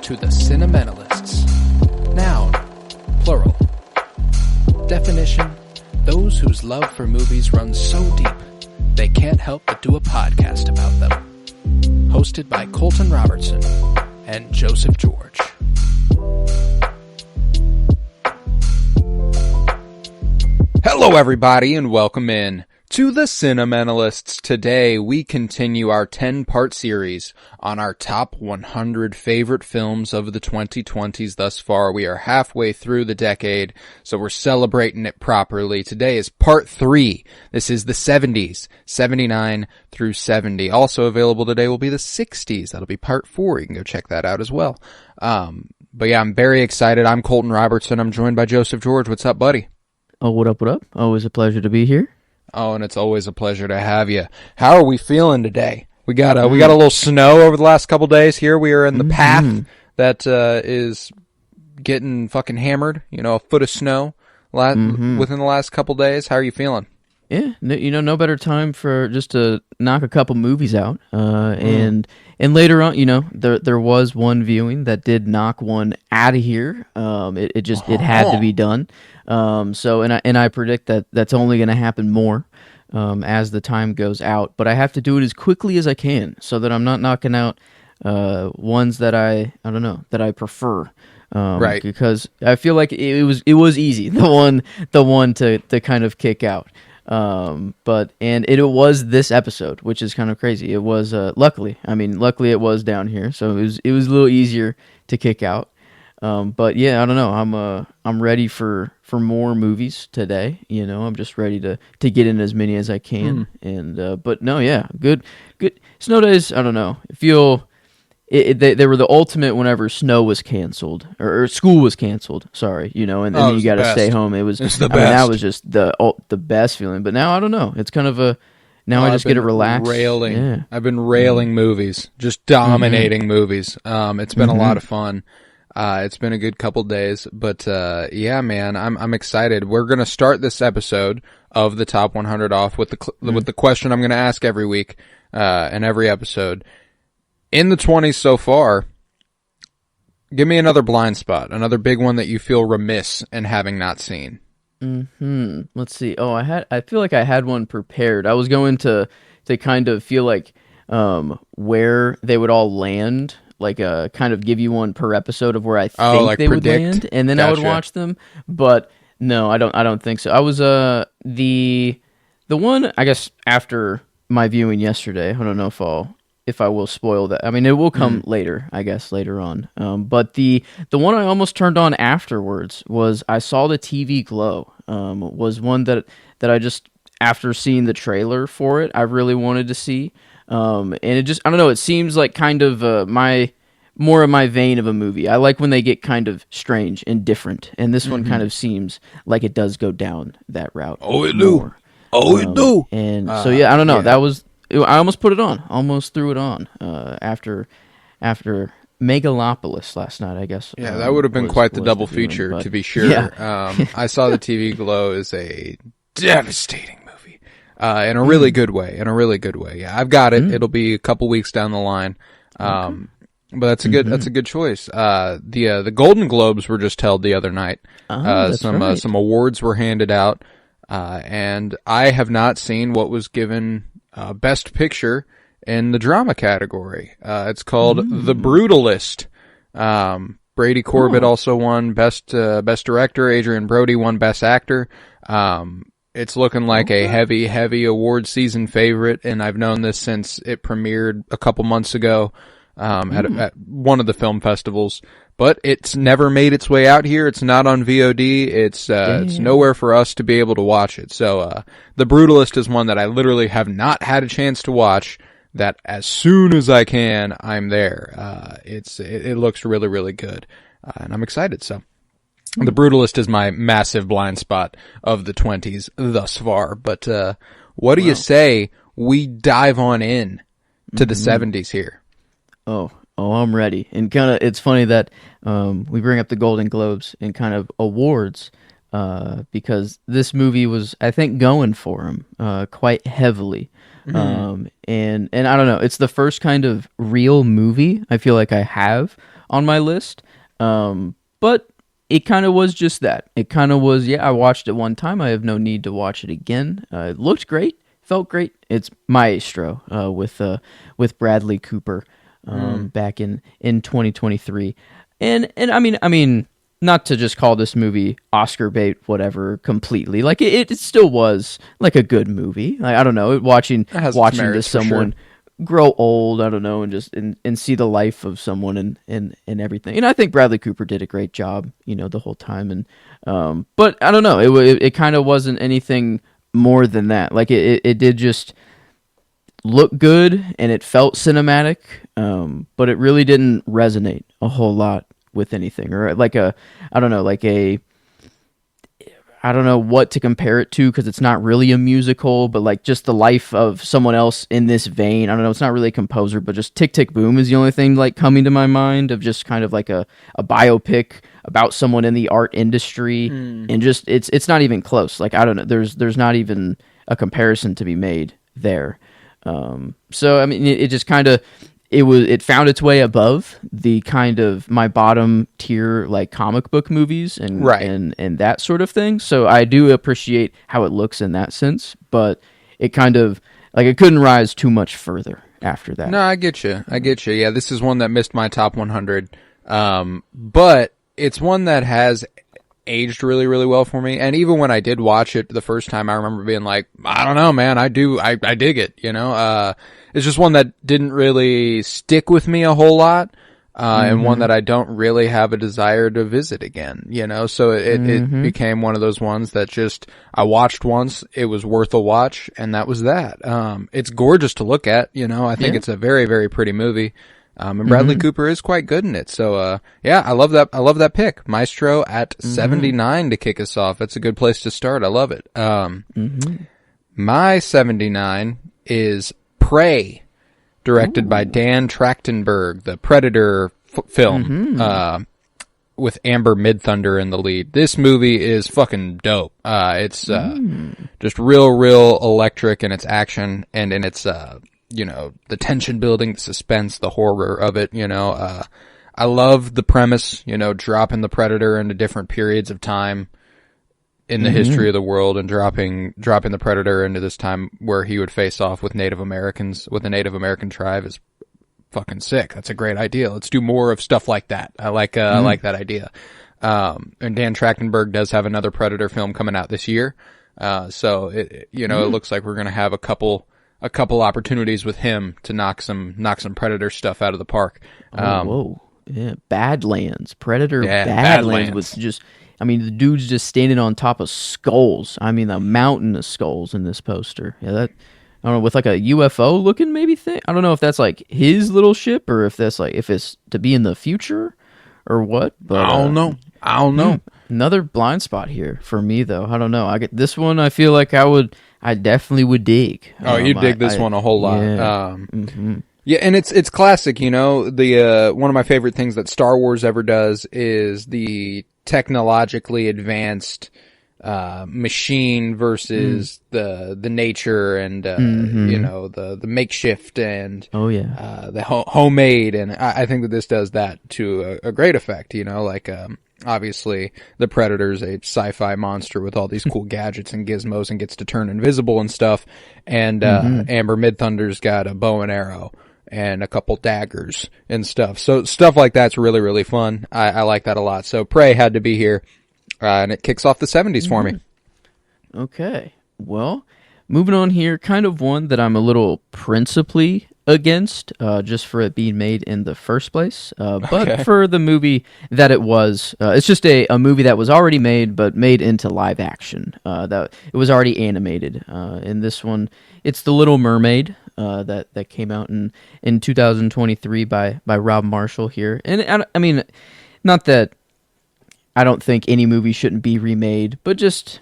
to the Cinementalists. Noun, plural. Definition, those whose love for movies runs so deep, they can't help but do a podcast about them. Hosted by Colton Robertson and Joseph George. Hello everybody and welcome in to the Cinementalists. Today we continue our 10-part series on our top 100 favorite films of the 2020s thus far. We are halfway through the decade, so we're celebrating it properly. Today is part 3. This is the 70s, 79 through 70. Also available today will be the 60s. That'll be part 4. You can go check that out as well. But yeah, I'm very excited. I'm Colton Robertson. I'm joined by Joseph George. What's up, buddy? Oh, what up, what up? Always a pleasure to be here. Oh, and it's always a pleasure to have you. How are we feeling today? We got a little snow over the last couple days here. We are in the path that is getting fucking hammered. You know, a foot of snow within the last couple days. How are you feeling? Yeah, no better time for just to knock a couple movies out. And later on, there was one viewing that did knock one out of here. It had to be done. So I predict that that's only going to happen more as the time goes out. But I have to do it as quickly as I can so that I'm not knocking out ones that I prefer. Right. Because I feel like it was easy, the one to kind of kick out. But it was this episode, which is kind of crazy. It was luckily it was down here, so it was a little easier to kick out. But yeah, I don't know. I'm ready for more movies today. I'm just ready to get in as many as I can. But no, yeah, good snow days. I don't know. They were the ultimate whenever snow was canceled or school was canceled. Sorry, and then you got to stay home. It was the best. That was just the best feeling. But now I don't know. It's kind of I just get to relax. Yeah. I've been railing movies, just dominating movies. It's been a lot of fun. It's been a good couple days, but yeah, man, I'm excited. We're gonna start this episode of the top 100 off with the question I'm gonna ask every week and every episode. In the 20s so far, give me another blind spot, another big one that you feel remiss in having not seen. Let's see. Oh, I feel like I had one prepared. I was going to kind of feel like where they would all land, like kind of give you one per episode of where I think they would land, and then I would watch them. But no, I don't think so. I was the one, I guess, after my viewing yesterday. I don't know if I will spoil that. I mean, it will come later, I guess, later on. But the one I almost turned on afterwards was I saw the TV Glow. Was one that I just, after seeing the trailer for it, I really wanted to see. And it just, I don't know, it seems like kind of more of my vein of a movie. I like when they get kind of strange and different. And this one kind of seems like it does go down that route. Oh, it do. It do. And so, yeah, I don't know. Yeah. That was... I almost put it on. Almost threw it on after Megalopolis last night, I guess. Yeah, that would have been quite the double feature, to be sure. Yeah. I saw the TV Glow as a devastating movie in a really good way. Yeah, I've got it. It'll be a couple weeks down the line. But that's a good choice. The Golden Globes were just held the other night. Some awards were handed out, and I have not seen what was given Best Picture in the drama category. It's called The Brutalist. Brady Corbett also won Best Director. Adrian Brody won Best Actor. It's looking like a heavy award season favorite, and I've known this since it premiered a couple months ago at one of the film festivals. But it's never made its way out here. It's not on VOD. It's nowhere for us to be able to watch it. So The Brutalist is one that I literally have not had a chance to watch, that as soon as I can, I'm there. It looks really, really good. And I'm excited. So The Brutalist is my massive blind spot of the 20s thus far. But what do you say we dive on in to the 70s here? Oh, I'm ready. And kind of, it's funny that we bring up the Golden Globes and kind of awards, because this movie was, I think, going for him quite heavily. And I don't know, it's the first kind of real movie I feel like I have on my list. But it kind of was just that. It kind of was, I watched it one time. I have no need to watch it again. It looked great, felt great. It's Maestro with Bradley Cooper back in 2023. And I mean, not to just call this movie Oscar bait, whatever, completely. Like it still was like a good movie. Like, I don't know, watching this someone grow old, I don't know, and just and see the life of someone and everything. And I think Bradley Cooper did a great job, the whole time. And but I don't know, it kind of wasn't anything more than that. Like it did just look good and it felt cinematic, but it really didn't resonate a whole lot with anything, or I don't know what to compare it to, because it's not really a musical, but like just the life of someone else in this vein. I don't know, it's not really a composer, but just Tick Tick Boom is the only thing like coming to my mind of just kind of like a biopic about someone in the art industry. And just it's not even close. Like, I don't know, there's not even a comparison to be made there. So I mean, it just kind of, it found its way above the kind of my bottom tier like comic book movies and and that sort of thing. So I do appreciate how it looks in that sense, but it kind of like it couldn't rise too much further after that. No, I get you. Yeah, this is one that missed my top 100. But it's one that has aged really, really well for me. And even when I did watch it the first time, I remember being like, I don't know, man, I dig it, It's just one that didn't really stick with me a whole lot, and one that I don't really have a desire to visit again, So it became one of those ones that just, I watched once, it was worth a watch, and that was that. It's gorgeous to look at, I think it's a very, very pretty movie. And Bradley Cooper is quite good in it. So, I love that. I love that pick. Maestro at 79 to kick us off. That's a good place to start. I love it. My 79 is Prey, directed by Dan Trachtenberg, the Predator film, with Amber Midthunder in the lead. This movie is fucking dope. It's, just real electric in its action and in its, the tension building, the suspense, the horror of it, I love the premise, dropping the Predator into different periods of time in the history of the world and dropping the Predator into this time where he would face off with Native Americans, with a Native American tribe is fucking sick. That's a great idea. Let's do more of stuff like that. I like that idea. And Dan Trachtenberg does have another Predator film coming out this year. So it looks like we're going to have a couple opportunities with him to knock some Predator stuff out of the park. Whoa. Yeah. Badlands. Predator Badlands was just, I mean, the dude's just standing on top of skulls. I mean, a mountain of skulls in this poster. Yeah, that, I don't know, with like a UFO looking maybe thing. I don't know if that's like his little ship or if that's like, if it's to be in the future or what. But I don't know. Another blind spot here for me though. I don't know. I get this one. I feel like I definitely would dig. Oh, you dig this one a whole lot. Yeah. Yeah, and it's classic, the one of my favorite things that Star Wars ever does is the technologically advanced machine versus the nature and the makeshift and the homemade, and I think that this does that to a great effect, obviously the Predator's a sci-fi monster with all these cool gadgets and gizmos and gets to turn invisible and stuff, and Amber Midthunder's got a bow and arrow and a couple daggers and stuff. So stuff like that's really, really fun. I like that a lot. So Prey had to be here, and it kicks off the 70s for me. Okay. Well, moving on here, kind of one that I'm a little principally against, just for it being made in the first place. But for the movie that it was, it's just a movie that was already made, but made into live action. That it was already animated. In this one, it's The Little Mermaid. That came out in 2023 by Rob Marshall here. And I mean, not that I don't think any movie shouldn't be remade, but just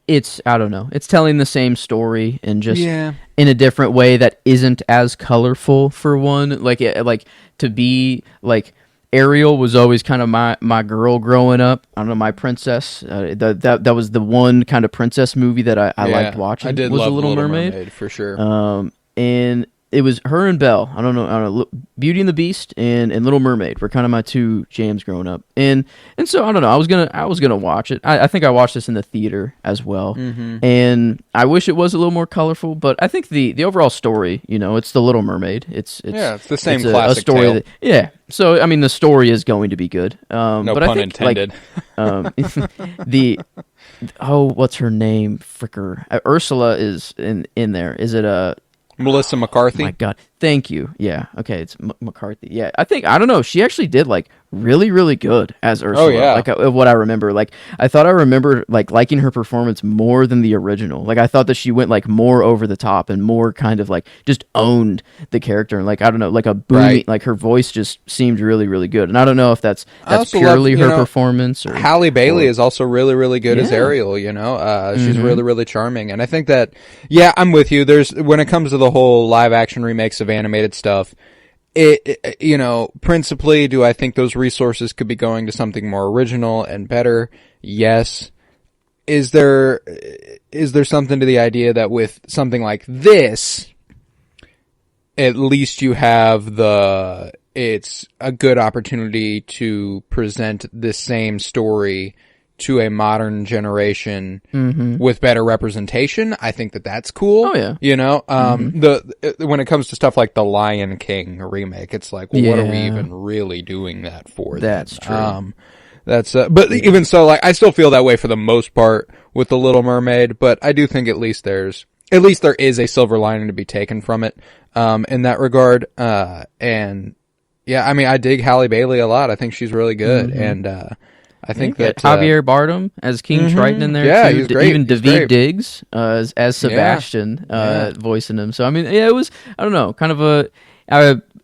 I don't know. It's telling the same story and just in a different way that isn't as colorful for one. Like to be like Ariel was always kind of my girl growing up. I don't know, my princess. That was the one kind of princess movie that I liked watching. I did was love The Little Mermaid for sure. And it was her and Belle. I don't know. Beauty and the Beast and Little Mermaid were kind of my two jams growing up. And so I don't know. I was gonna watch it. I think I watched this in the theater as well. Mm-hmm. And I wish it was a little more colorful, but I think the overall story, it's The Little Mermaid. It's the same a classic story tale. So I mean, the story is going to be good. No but pun I think, intended. What's her name? Fricker. Ursula is in there. Is it Melissa McCarthy? Oh my God. Thank you. Yeah. Okay. It's McCarthy. Yeah. I don't know. She actually did like really, really good as Ursula. Oh, yeah. Like of what I remember. Like I thought I remember like liking her performance more than the original. Like I thought that she went like more over the top and more kind of like just owned the character. And like, I don't know, like a booming, like her voice just seemed really, really good. And I don't know if that's purely her performance or Halle Bailey is also really, really good as Ariel, she's really, really charming. And I think that, I'm with you. When it comes to the whole live action remakes of animated stuff, principally, do I think those resources could be going to something more original and better? Yes. Is there something to the idea that with something like this, at least you have it's a good opportunity to present the same story to a modern generation with better representation? I think that's cool. Oh yeah. When it comes to stuff like the Lion King remake, it's like, well, what are we even really doing that for? That's true. But even so, like, I still feel that way for the most part with The Little Mermaid, but I do think at least there is a silver lining to be taken from it, in that regard. And yeah, I mean, I dig Halle Bailey a lot. I think she's really good. And, I think that Javier Bardem as King Triton in there too. He's great. Even David Diggs as Sebastian voicing him. So I mean, it was, I don't know, kind of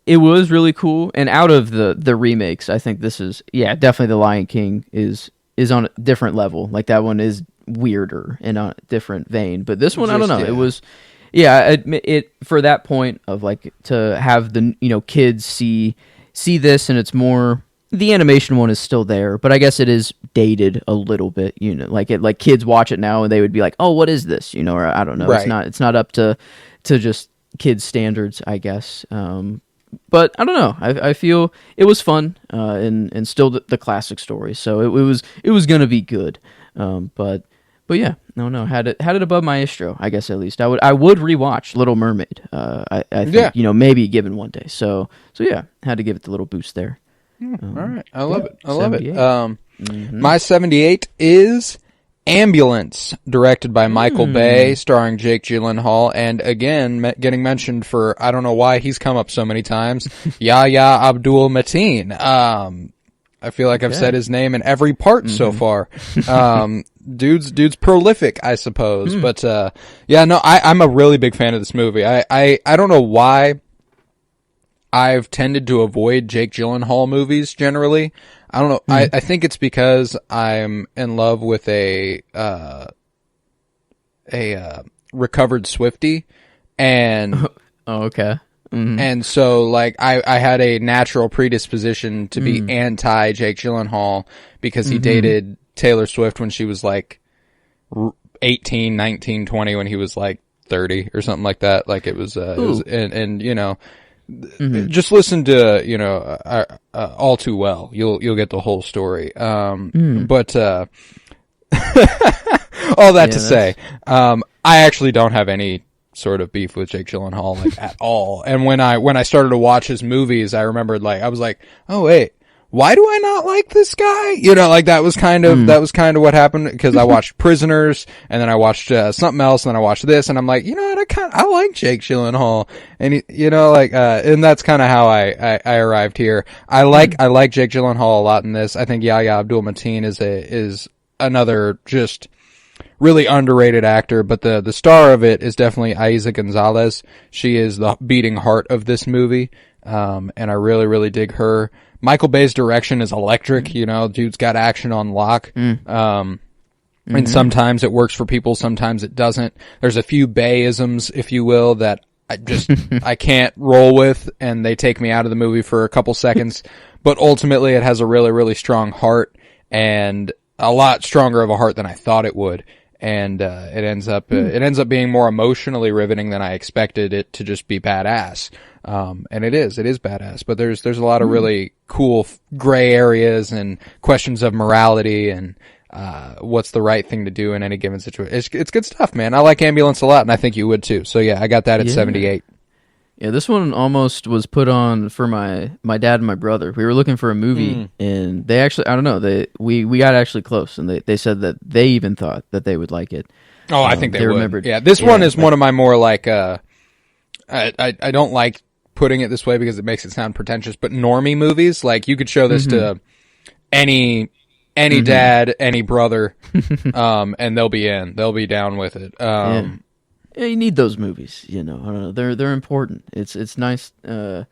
it was really cool. And out of the remakes, I think this is definitely The Lion King is on a different level. Like that one is weirder and on a different vein. But this one, I don't know. It was it for that point of like to have the kids see this, and it's more. The animation one is still there, but I guess it is dated a little bit, like kids watch it now and they would be like, "Oh, what is this?" Or I don't know. Right. It's not up to just kids standards, I guess. But I don't know. I feel it was fun, and still the classic story. So it was gonna be good. But yeah, no, had it above Maestro, I guess at least. I would rewatch Little Mermaid. I think maybe given one day. So yeah, had to give it the little boost there. All right. I love it. My 78 is Ambulance, directed by Michael Bay, starring Jake Gyllenhaal, and again, getting mentioned for, I don't know why he's come up so many times, Yahya Abdul-Mateen. I feel like I've said his name in every part so far. Dude's prolific, I suppose. But, I'm a really big fan of this movie. I don't know why I've tended to avoid Jake Gyllenhaal movies generally. I don't know. I think it's because I'm in love with a recovered Swiftie, and okay. And so like I had a natural predisposition to be anti Jake Gyllenhaal because he dated Taylor Swift when she was like 18, 19, 20, when he was like 30 or something like that. Like it was just listen to, All Too Well. You'll get the whole story. But, all that to say, I actually don't have any sort of beef with Jake Gyllenhaal, like, at all. And when I started to watch his movies, I remembered, like, I was like, oh wait, why do I not like this guy? Like that was kind of what happened, because I watched Prisoners, and then I watched something else, and then I watched this, and I'm like, I like Jake Gyllenhaal, and and that's kind of how I arrived here. I like Jake Gyllenhaal a lot in this. I think Yahya Abdul-Mateen is another just really underrated actor, but the star of it is definitely Aiza Gonzalez. She is the beating heart of this movie, and I really, really dig her. Michael Bay's direction is electric, dude's got action on lock. And sometimes it works for people, sometimes it doesn't. There's a few Bayisms, if you will, that I can't roll with, and they take me out of the movie for a couple seconds. But ultimately, it has a really, really strong heart, and a lot stronger of a heart than I thought it would. And it ends up being more emotionally riveting than I expected it to just be badass. And it is badass. But there's a lot of really cool gray areas and questions of morality and what's the right thing to do in any given situation. It's good stuff, man. I like Ambulance a lot, and I think you would too. So yeah, I got that at 78. Yeah, this one almost was put on for my dad and my brother. We were looking for a movie, and they actually, I don't know, we got actually close, and they said that they even thought that they would like it. Oh, I think they would. Remembered. Yeah, this one is one of my more like, I don't like putting it this way because it makes it sound pretentious, but normie movies. Like, you could show this to any dad, any brother, and they'll be down with it. Yeah, you need those movies, you know. I don't know. They're important. It's nice. You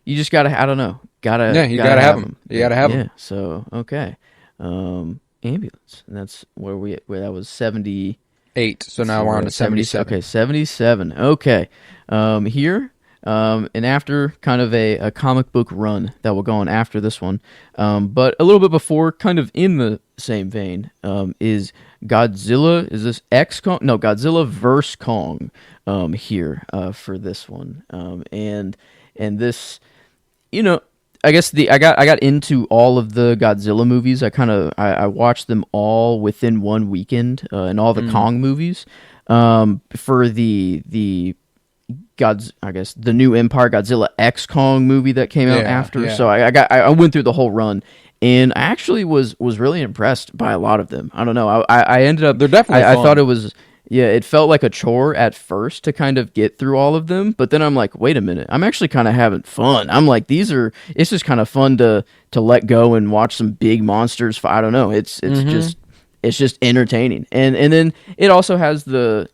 just gotta. I don't know. You gotta have them. You gotta have them. Yeah. So okay. Ambulance. And that's where that was 78. So now we're on to 77. Okay, 77. Okay. Here. And after kind of a comic book run that will go on after this one, but a little bit before, kind of in the same vein, is Godzilla. Is this X-Kong? No, Godzilla vs. Kong here for this one. And this, you know, I guess I got into all of the Godzilla movies. I watched them all within one weekend, and all the Kong movies. For the I guess the new Empire Godzilla X Kong movie that came out after. Yeah. So I went through the whole run, and I actually was really impressed by a lot of them. I don't know. I ended up. They're definitely fun. I thought it was. Yeah, it felt like a chore at first to kind of get through all of them, but then I'm like, wait a minute, I'm actually kind of having fun. I'm like, it's just kind of fun to let go and watch some big monsters. I don't know. It's just entertaining, and then it also has the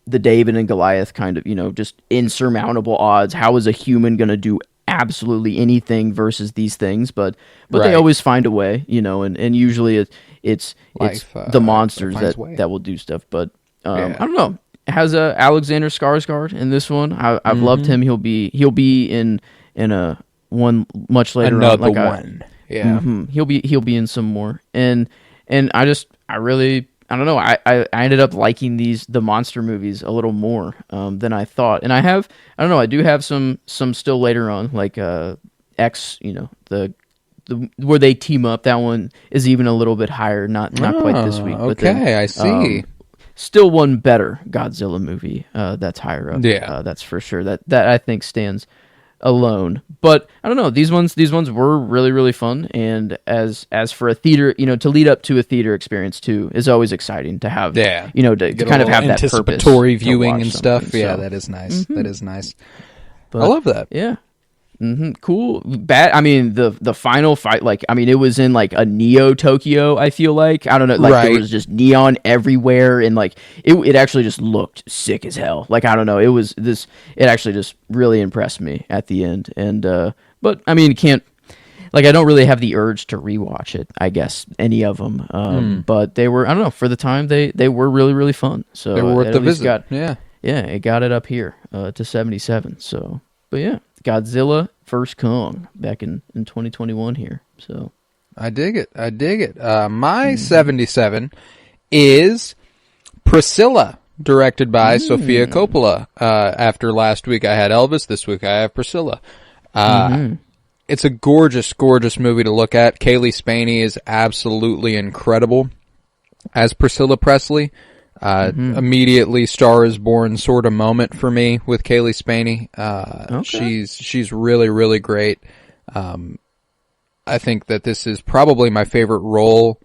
David and Goliath kind of, just insurmountable odds. How is a human going to do absolutely anything versus these things? But they always find a way, and usually it's the monsters that will do stuff. But I don't know. It has Alexander Skarsgård in this one. I've loved him. He'll be in a one much later Another on. One. Yeah. He'll be in some more. And I really, I don't know. I ended up liking the monster movies a little more than I thought, and I don't know. I do have some still later on, like X. The where they team up. That one is even a little bit higher. Not quite this week. But okay, then, I see. Still one better Godzilla movie that's higher up. Yeah, that's for sure. That I think stands alone. But I don't know, these ones were really, really fun, and as for a theater, to lead up to a theater experience too is always exciting to have. To kind of have that anticipatory viewing and stuff. Yeah, that is nice. That is nice. But, I love that. Yeah. Cool. Bad. I mean, the final fight, it was in like a Neo Tokyo. I feel like, I don't know, there was just neon everywhere, and it actually just looked sick as hell. I don't know, it actually just really impressed me at the end. And but I mean, I don't really have the urge to rewatch it, I guess, any of them. But they were, I don't know, for the time they were really, really fun. So they were worth the visit. It got it up here to 77. So, but yeah. Godzilla vs. Kong back in 2021 here. So I dig it. My 77 is Priscilla, directed by Sofia Coppola. After last week I had Elvis, this week I have Priscilla. It's a gorgeous, gorgeous movie to look at. Kaylee Spaney is absolutely incredible as Priscilla Presley. Immediately Star is Born sort of moment for me with Kaylee Spaney. She's really, really great. I think that this is probably my favorite role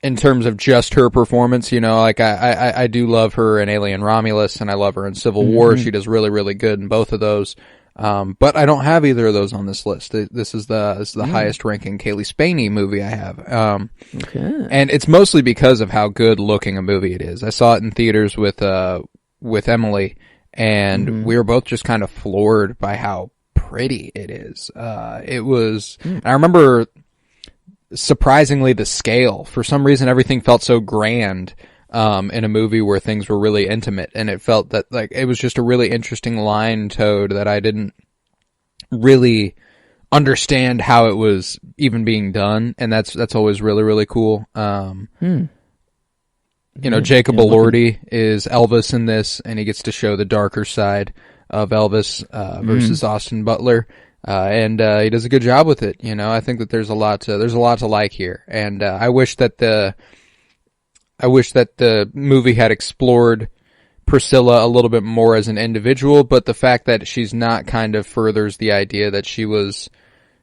in terms of just her performance. I do love her in Alien Romulus, and I love her in Civil War. She does really, really good in both of those. But I don't have either of those on this list. This is the highest ranking Kaylee Spaney movie I have. And it's mostly because of how good looking a movie it is. I saw it in theaters with Emily, and we were both just kind of floored by how pretty it is. It was, I remember surprisingly the scale. For some reason everything felt so grand. in a movie where things were really intimate, and it felt that like it was just a really interesting line towed that I didn't really understand how it was even being done, and that's always really, really cool. You know, Jacob Elordi is Elvis in this, and he gets to show the darker side of Elvis versus Austin Butler, and he does a good job with it. You know, I think that there's a lot to like here, and I wish that the movie had explored Priscilla a little bit more as an individual, but the fact that she's not kind of furthers the idea that she was,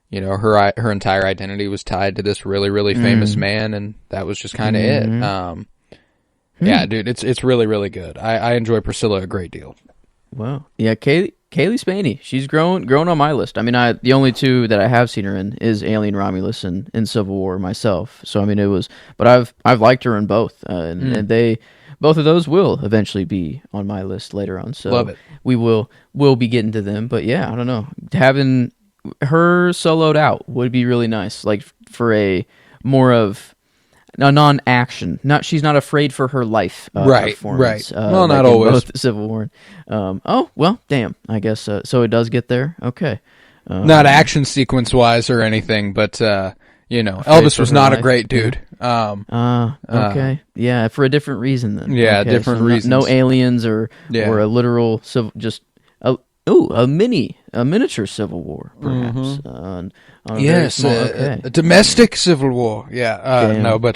you know, her entire identity was tied to this really, really famous man, and that was just kind of it. Yeah, dude, it's really, really good. I enjoy Priscilla a great deal. Wow. Yeah, Kaylee Spaney, she's grown on my list. I mean, the only two that I have seen her in is Alien Romulus and Civil War myself. So I mean, but I've liked her in both, and both of those will eventually be on my list later on. So love it. We'll be getting to them. But yeah, I don't know, having her soloed out would be really nice, like for a more of a non-action. She's not afraid for her life. Performance. Well, not always. Both Civil War. Oh well, damn. I guess so. It does get there. Okay. Not action sequence wise or anything, but you know, Elvis was not a great dude. Okay. Yeah, for a different reason then. Yeah, okay, different so reasons. No aliens or a literal just a miniature Civil War perhaps. Yes, a domestic Civil War. Yeah, no, but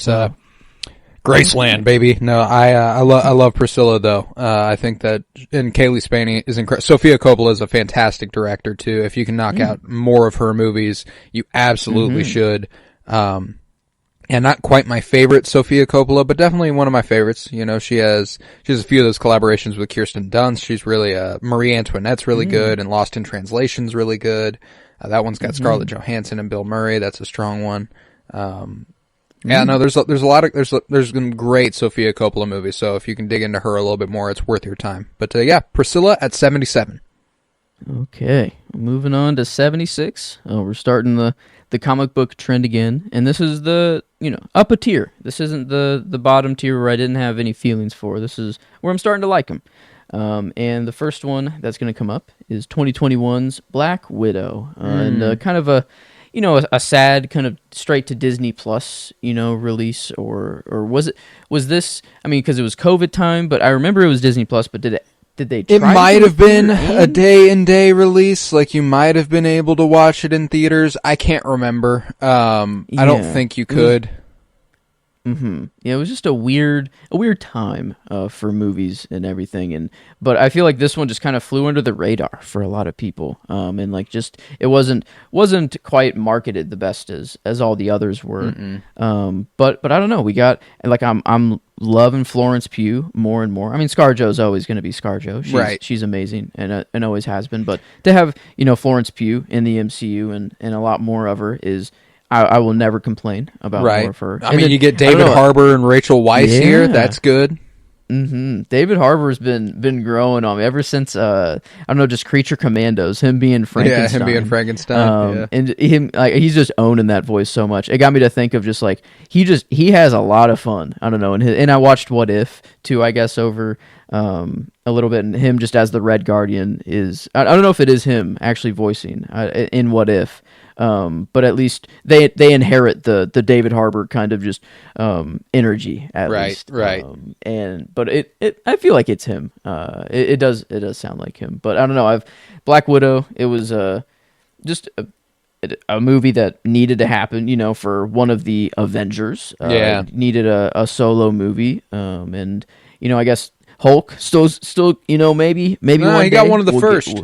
Graceland, baby. No, I love Priscilla though. I think that, and Kaylee Spaney is incredible. Sofia Coppola is a fantastic director too. If you can knock out more of her movies, you absolutely should. And not quite my favorite Sofia Coppola, but definitely one of my favorites. You know, she has a few of those collaborations with Kirsten Dunst. She's really Marie Antoinette's really good, and Lost in Translation's really good. That one's got Scarlett Johansson and Bill Murray. That's a strong one. Yeah, no, there's some great Sofia Coppola movies. So if you can dig into her a little bit more, it's worth your time. But yeah, Priscilla at 77. Okay, moving on to 76. We're starting the comic book trend again, and this is up a tier. This isn't the bottom tier where I didn't have any feelings for. This is where I'm starting to like them. And the first one that's going to come up is 2021's Black Widow, and kind of a sad kind of straight to Disney Plus, release, or was this? I mean, because it was COVID time, but I remember it was Disney Plus. But did they? It might have been a day-and-day release. Like you might have been able to watch it in theaters. I can't remember. I don't think you could. Yeah, it was just a weird time for movies and everything, but I feel like this one just kind of flew under the radar for a lot of people, and like just it wasn't quite marketed the best as all the others were. But I don't know. We got like I'm loving Florence Pugh more and more. I mean, ScarJo's always going to be ScarJo. She's amazing and always has been. But to have Florence Pugh in the MCU and a lot more of her is. I will never complain about more of her. I mean, you get David Harbour and Rachel Weisz here. That's good. David Harbour's been growing on me ever since I don't know, just Creature Commandos. Him being Frankenstein. Yeah, him being Frankenstein. And him he's just owning that voice so much. It got me to think of just like he has a lot of fun. I don't know, and I watched What If too. I guess over a little bit, and him just as the Red Guardian is. I don't know if it is him actually voicing in What If. But at least they inherit the David Harbour kind of just energy at least. Right. But I feel like it's him. It does sound like him. But I don't know. Black Widow. It was just a movie that needed to happen. For one of the Avengers. Needed a solo movie. And I guess Hulk still maybe no, one he day got one of the first.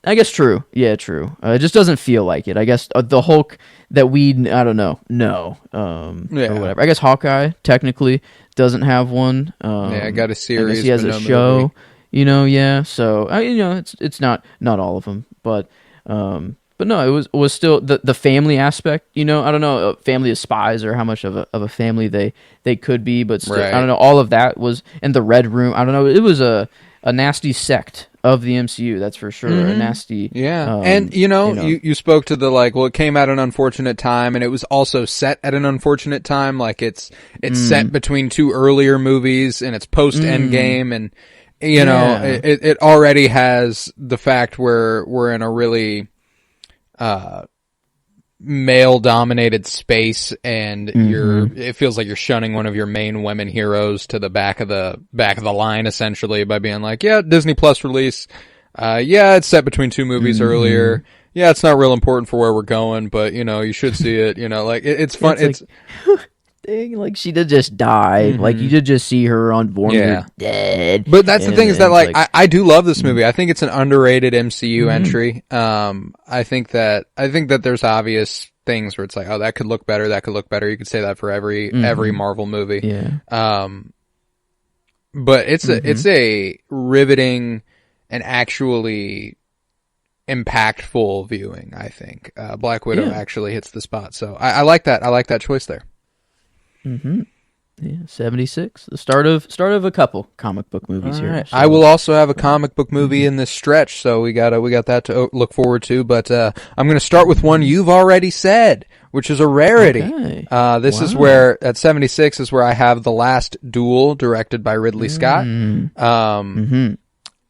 I guess true. Yeah, true. It just doesn't feel like it. I guess the Hulk that I don't know. No. Or whatever. I guess Hawkeye technically doesn't have one. I got a series. I guess he has a show. Movie. So it's not all of them, but no, it was still the family aspect. I don't know, a family of spies or how much of a family they could be, but still, I don't know. All of that was in the Red Room. I don't know. It was nasty sect of the MCU. That's for sure. A nasty. Yeah, and you spoke to the it came at an unfortunate time, and it was also set at an unfortunate time. Like it's set between two earlier movies, and it's post Endgame, and it already has the fact where we're in a really male dominated space, and it feels like you're shunning one of your main women heroes to the back of the line, essentially, by being like, yeah, Disney Plus release, it's set between two movies earlier, it's not real important for where we're going, but you should see it. It's fun. It's dang, like she did just die. Like you did just see her on Born dead. But that's the thing, is that I do love this movie. I think it's an underrated MCU entry. I think that there's obvious things where it's like, oh, that could look better. That could look better. You could say that for every Marvel movie. Yeah. But it's a riveting and actually impactful viewing. I think Black Widow actually hits the spot. So I like that. I like that choice there. Yeah, 76. The start of a couple comic book movies here. Right. So. I will also have a comic book movie in this stretch, so we got that to look forward to. But I'm going to start with one you've already said, which is a rarity. Okay. This is where at 76 is where I have The Last Duel, directed by Ridley Scott.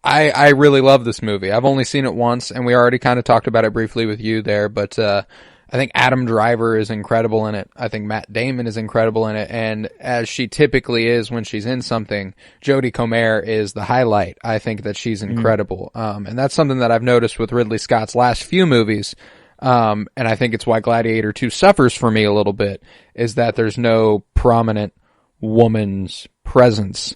I really love this movie. I've only seen it once, and we already kind of talked about it briefly with you there, but I think Adam Driver is incredible in it. I think Matt Damon is incredible in it. And as she typically is when she's in something, Jodie Comer is the highlight. I think that she's incredible. And that's something that I've noticed with Ridley Scott's last few movies. And I think it's why Gladiator 2 suffers for me a little bit, is that there's no prominent woman's presence.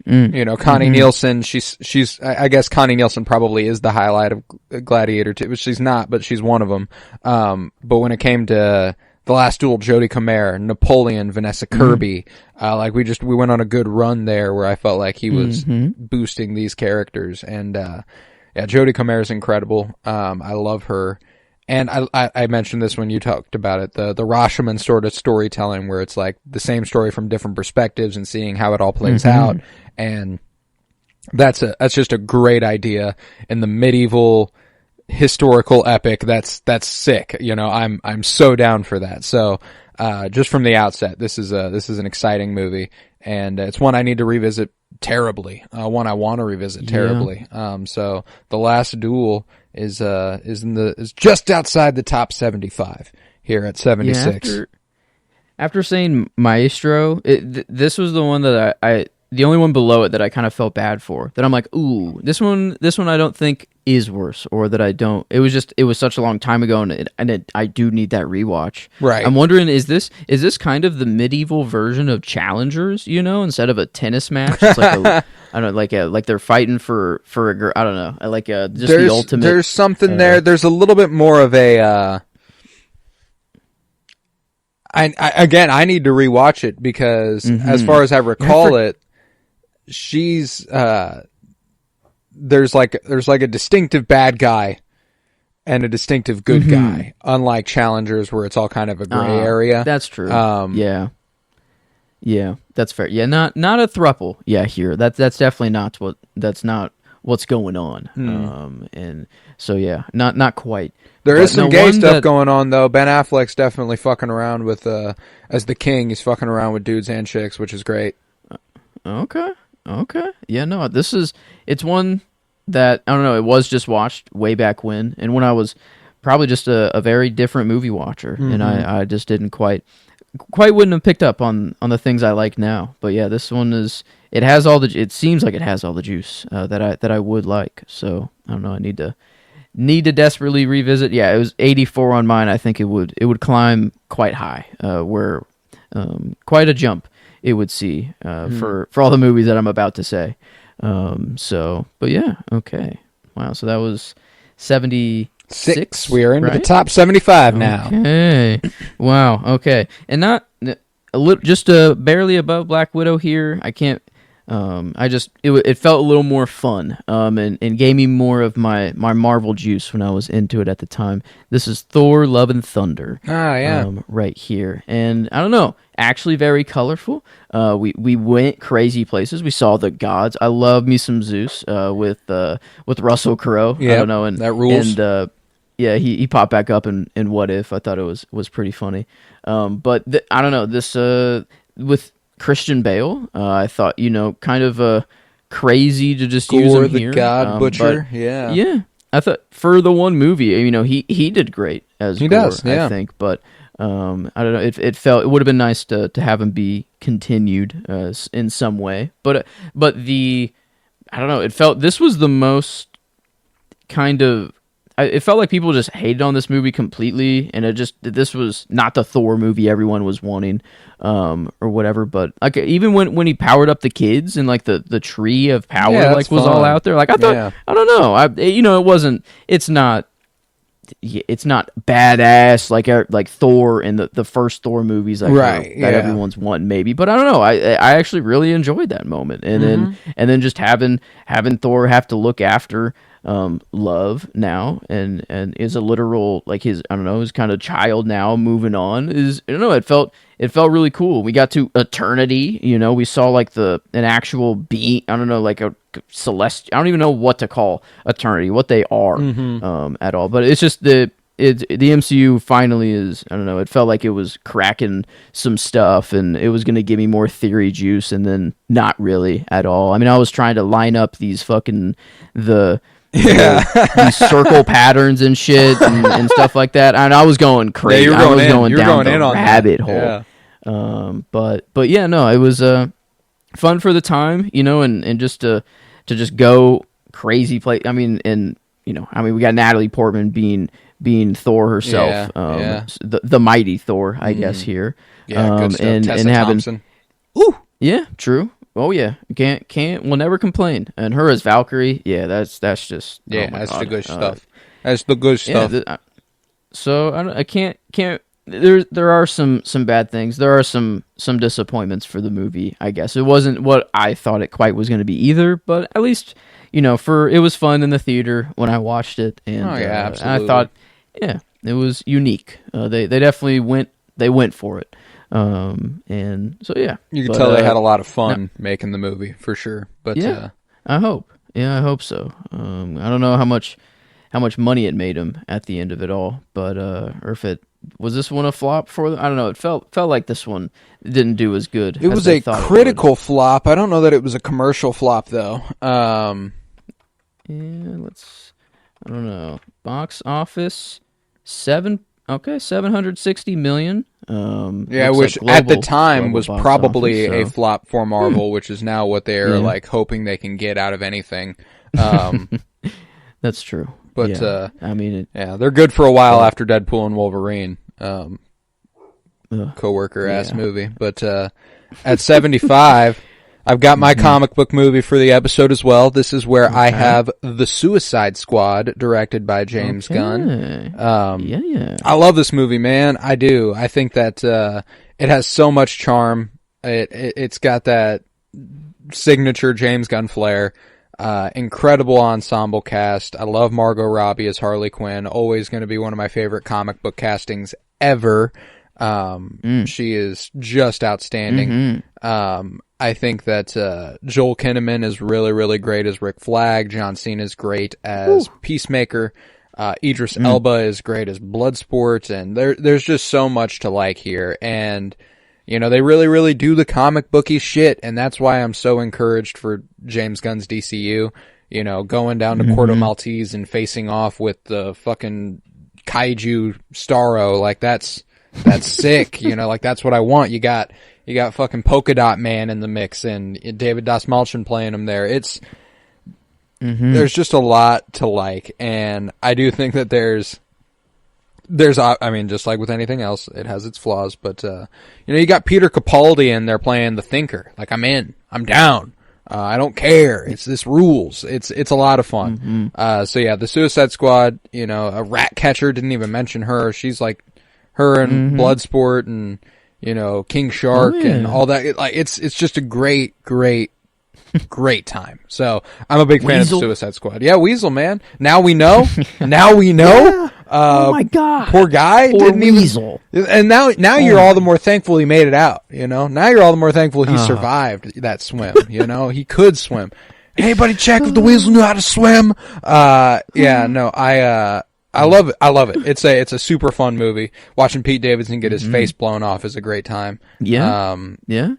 Connie Nielsen, she's, I guess Connie Nielsen probably is the highlight of Gladiator 2, but she's not, but she's one of them. But when it came to The Last Duel, Jodie Comer, Napoleon, Vanessa Kirby, we went on a good run there where I felt like he was boosting these characters. And, Jodie Comer is incredible. I love her. And I mentioned this when you talked about it, the Rashomon sort of storytelling, where it's like the same story from different perspectives and seeing how it all plays out. And that's just a great idea in the medieval historical epic. That's sick. I'm so down for that. So, just from the outset, this is an exciting movie, and it's one I need to revisit terribly. One I want to revisit terribly. So The Last Duel is just outside the top 75 here at 76. Yeah, after saying Maestro, this was the one that I the only one below it that I kind of felt bad for. That I'm like, ooh, this one I don't think is worse, or that I don't. It was such a long time ago, and I do need that rewatch. Right. I'm wondering, is this kind of the medieval version of Challengers? Instead of a tennis match, it's like I don't know, like they're fighting for a girl. I don't know, like just the ultimate. There's something there. There's a little bit more of a. I need to rewatch it because as far as I recall it, she's there's like a distinctive bad guy and a distinctive good guy, unlike Challengers where it's all kind of a gray area. That's true. Yeah, that's fair. Yeah, not a throuple. Yeah, here that's definitely not what's going on. And so yeah, not quite. There is some gay stuff going on though. Ben Affleck's definitely fucking around with as the king. He's fucking around with dudes and chicks, which is great. Okay. Yeah, no, it's one that, I don't know, it was just watched way back when, and when I was probably just a very different movie watcher, and I just didn't quite wouldn't have picked up on the things I like now. But yeah, this one it seems like it has all the juice that I would like. So I don't know, I need to desperately revisit. Yeah, it was 84 on mine. I think it would climb quite high, where quite a jump it would see for all the movies that I'm about to say. But yeah, okay. Wow, so that was 76. We are into the top 75 now. Okay. Wow, okay. And not a little, just barely above Black Widow here. I can't It felt a little more fun, and gave me more of my Marvel juice when I was into it at the time. This is Thor: Love and Thunder. Ah, yeah. Right here, and I don't know, actually very colorful. We went crazy places. We saw the gods. I love me some Zeus with Russell Crowe. Yeah, I don't know, and that rules. And yeah, he popped back up in What If. I thought it was pretty funny. But I don't know, this with Christian Bale, I thought, kind of crazy to just use him the here. God Butcher, yeah. Yeah, I thought for the one movie, he did great as he Gore, does, yeah. I think. But I don't know, it would have been nice to have him be continued in some way. But I don't know, this was the most kind of. It felt like people just hated on this movie completely, and this was not the Thor movie everyone was wanting, or whatever. But like, even when he powered up the kids and like the tree of power was fun. all out there, like I thought, I don't know, it's not badass like Thor in the first Thor movies, like right, that everyone's wanting maybe. But I don't know, I actually really enjoyed that moment, and then just having Thor have to look after Love now and is a literal, like, his kind of child now moving on, is, I don't know, it felt really cool. We got to eternity, we saw like an actual being, I don't know, like a celestial, I don't even know what to call eternity, what they are at all, but it's just the MCU finally is, I don't know, it felt like it was cracking some stuff and it was going to give me more theory juice, and then not really at all. I mean, I was trying to line up these these circle patterns and shit and stuff like that, and I was going crazy. I was going down the rabbit hole. Yeah. But yeah, no, it was fun for the time, and just to just go crazy play. I mean, we got Natalie Portman being Thor herself, the mighty Thor, I guess here. Yeah, good stuff. And Tessa having, Thompson. Ooh, yeah, true. Oh yeah, we'll never complain. And her as Valkyrie, yeah, that's just that's the good stuff. That's the good stuff. So I can't. There are some bad things. There are some disappointments for the movie. I guess it wasn't what I thought it quite was going to be either. But at least it was fun in the theater when I watched it, and absolutely. I thought, it was unique. They definitely went for it. And so you can tell they had a lot of fun making the movie for sure. But I hope so. I don't know how much money it made them at the end of it all, but or if it was this one a flop for them. I don't know. It felt like this one didn't do as good. It was a critical flop. I don't know that it was a commercial flop though. I don't know. Box office 760 million. Which at the time was probably a flop for Marvel, which is now what they're like hoping they can get out of anything. That's true. But I mean, they're good for a while after Deadpool and Wolverine. Coworker ass movie. But at 75, I've got my comic book movie for the episode as well. This is where I have The Suicide Squad, directed by James Gunn. I love this movie, man. I do. I think that it has so much charm. It's got that signature James Gunn flair. Incredible ensemble cast. I love Margot Robbie as Harley Quinn. Always going to be one of my favorite comic book castings ever. She is just outstanding. I think that Joel Kinnaman is really, really great as Rick Flag. John Cena is great as Peacemaker. Idris Elba is great as Bloodsport, and there's just so much to like here. And they really, really do the comic booky shit, and that's why I'm so encouraged for James Gunn's DCU. Going down to Porto Maltese and facing off with the fucking kaiju Starro, like that's sick. Like that's what I want. You got fucking Polka Dot Man in the mix, and David Dastmalchian playing him there. There's just a lot to like, and I do think that there's I mean, just like with anything else, it has its flaws, but you got Peter Capaldi in there playing the Thinker. Like, I'm I'm down. I don't care. This rules. It's a lot of fun. So yeah, the Suicide Squad. A Rat Catcher, didn't even mention her. She's like her and Bloodsport and King Shark and all that. It's just a great great time. So I'm a big fan Weasel. of Suicide Squad. Yeah, Weasel, man. Now we know. Now we know. Yeah. Oh my God. Poor guy. Poor didn't Weasel. Even, and now you're all the more thankful he made it out. Now you're all the more thankful he survived that swim. He could swim. Anybody check if the Weasel knew how to swim? Yeah, no, I love it. I love it. It's a super fun movie. Watching Pete Davidson get his face blown off is a great time. Yeah. Yeah.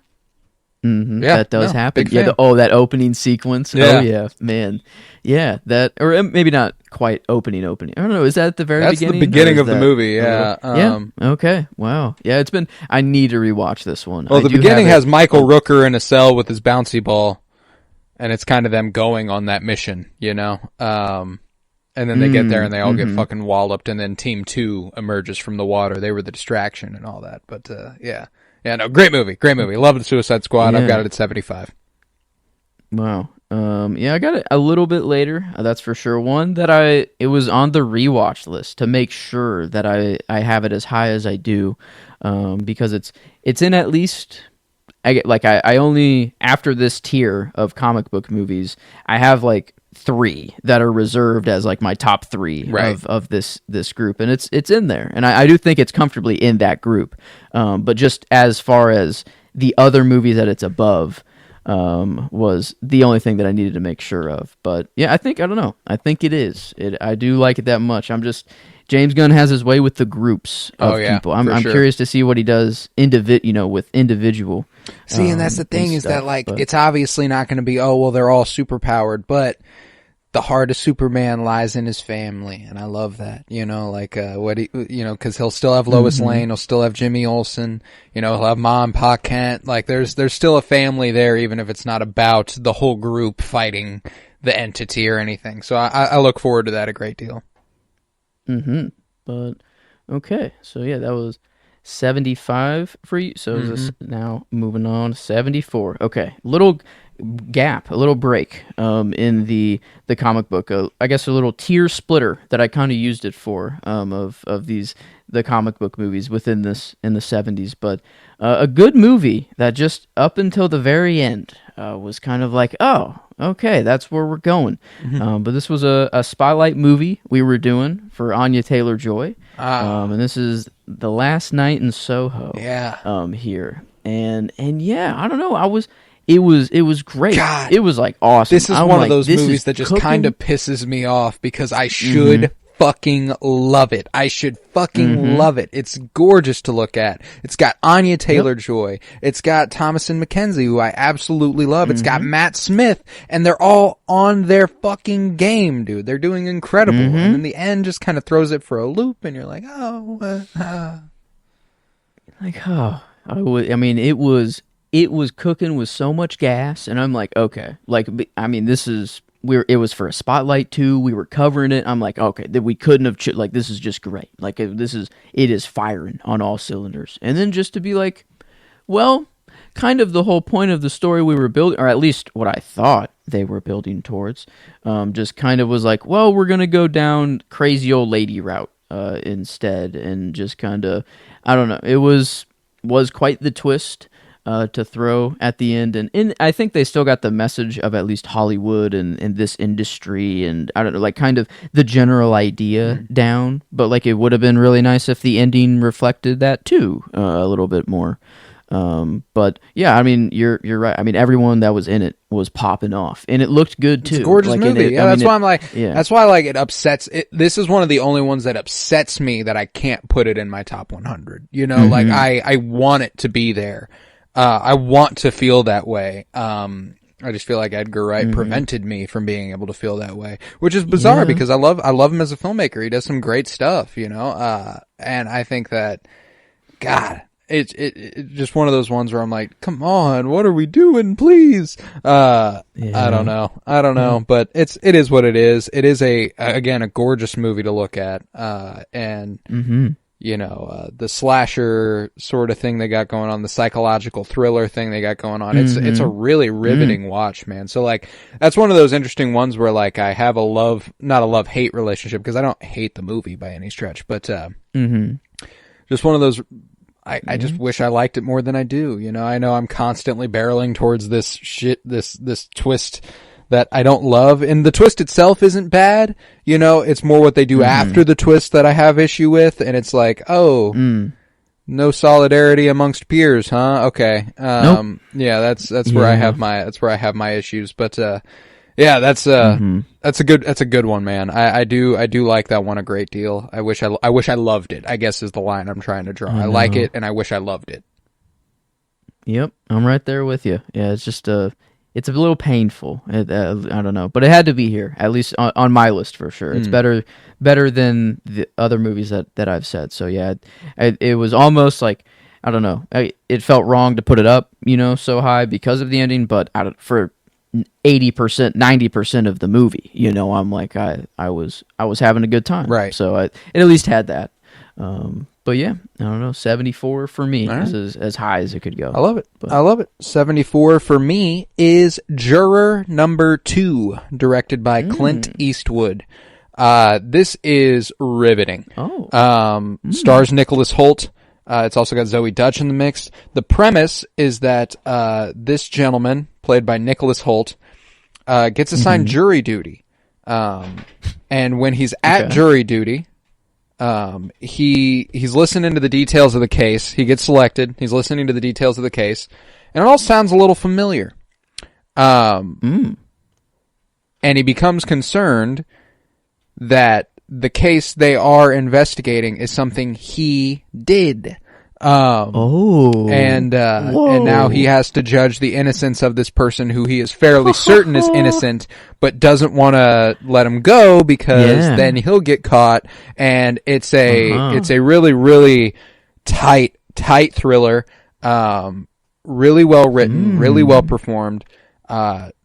Mm-hmm. Yeah, that does happen. big fan. Yeah. That opening sequence. Yeah. Oh yeah, man. Yeah, that, or maybe not quite opening. I don't know. Is that at the very beginning? That's the beginning of the movie. Yeah. Yeah. Okay. Wow. Yeah. I need to rewatch this one. Well, the beginning has Michael Rooker in a cell with his bouncy ball, and it's kind of them going on that mission, and then they get there and they all get fucking walloped, and then Team 2 emerges from the water. They were the distraction and all that. But yeah. Yeah, no, great movie. Love the Suicide Squad. Yeah. I've got it at 75. Wow. Yeah, I got it a little bit later. That's for sure. One that it was on the rewatch list to make sure that I have it as high as I do, because it's in at least. I only, after this tier of comic book movies, I have like 3 that are reserved as like my top 3 of this group, and it's in there, and I do think it's comfortably in that group. But just as far as the other movies that it's above, was the only thing that I needed to make sure of. But yeah, I don't know. I think it is. I do like it that much. James Gunn has his way with the groups of people. I'm sure. curious to see what he does with individual. See, and that's the thing is that it's obviously not going to be, they're all super powered, but the heart of Superman lies in his family, and I love that. Because he'll still have Lois Lane, he'll still have Jimmy Olsen, he'll have Ma and Pa Kent. Like there's still a family there, even if it's not about the whole group fighting the entity or anything. So I look forward to that a great deal. But okay, so yeah, that was 75 for you. So is this now moving on 74? Okay, little gap, a little break in the comic book. I guess a little tier splitter that I kind of used it for of the comic book movies within this in the 70s. But a good movie that just up until the very end was kind of like, oh, okay, that's where we're going. But this was a spotlight movie we were doing for Anya Taylor-Joy. And this is The Last Night in Soho. Yeah. Here. And yeah, I don't know. It was great. God, it was like awesome. This is one of those movies that just kind of pisses me off because I should fucking love it. I should fucking love it. It's gorgeous to look at. It's got Anya Taylor-Joy. It's got Thomasin McKenzie, who I absolutely love. It's got Matt Smith, and they're all on their fucking game, dude. They're doing incredible. And then the end just kind of throws it for a loop, and you're like, it was cooking with so much gas, and I'm like, okay, it was for a Spotlight 2. We were covering it. I'm like, okay, that we couldn't have this is just great. It is firing on all cylinders. And then just to be like, well, kind of the whole point of the story we were building, or at least what I thought they were building towards, just kind of was like, well, we're gonna go down crazy old lady route instead, and just kind of, I don't know. It was quite the twist to throw at the end, and I think they still got the message of at least Hollywood and this industry, and I don't know, like kind of the general idea down, but like it would have been really nice if the ending reflected that too, a little bit more. But yeah, I mean, you're right. I mean, everyone that was in it was popping off, and it looked good too. It's a gorgeous movie. That's why I'm like, that's why like it upsets. This is one of the only ones that upsets me that I can't put it in my top 100. Like I want it to be there. I want to feel that way. I just feel like Edgar Wright prevented me from being able to feel that way, which is bizarre because I love him as a filmmaker. He does some great stuff, and I think that, God, it's just one of those ones where I'm like, come on, what are we doing, please? I don't know, but it is what it is. It is again, a gorgeous movie to look at, and the slasher sort of thing they got going on, the psychological thriller thing they got going on. It's a really riveting watch, man. So like, that's one of those interesting ones where like I have not a love-hate relationship, because I don't hate the movie by any stretch, but just one of those, I just wish I liked it more than I do. You know I'm constantly barreling towards this twist that I don't love, and the twist itself isn't bad. It's more what they do after the twist that I have issue with, and it's like, no solidarity amongst peers, huh? Okay. Nope. Yeah, that's where I have my issues, but yeah, that's a good one, man. I do like that one a great deal. I wish I loved it, I guess is the line I'm trying to draw. I like it and I wish I loved it. Yep, I'm right there with you. Yeah, it's just it's a little painful. I don't know, but it had to be here, at least on my list for sure. It's better than the other movies that I've said. So yeah, it was almost like, I don't know. It felt wrong to put it up, so high because of the ending, but for 80%, 90% of the movie, I'm like, I was having a good time. Right. So it at least had that. But yeah, I don't know. 74 for me is as high as it could go. I love it. I love it. 74 for me is Juror Number 2, directed by Clint Eastwood. This is riveting. Stars Nicholas Hoult. It's also got Zoe Dutch in the mix. The premise is that this gentleman, played by Nicholas Hoult, gets assigned jury duty. And when he's at jury duty, he's listening to the details of the case. He gets selected. He's listening to the details of the case, and it all sounds a little familiar. And he becomes concerned that the case they are investigating is something he did. And now he has to judge the innocence of this person who he is fairly certain is innocent, but doesn't want to let him go because then he'll get caught. And it's a really, really tight thriller. Really well written, really well performed,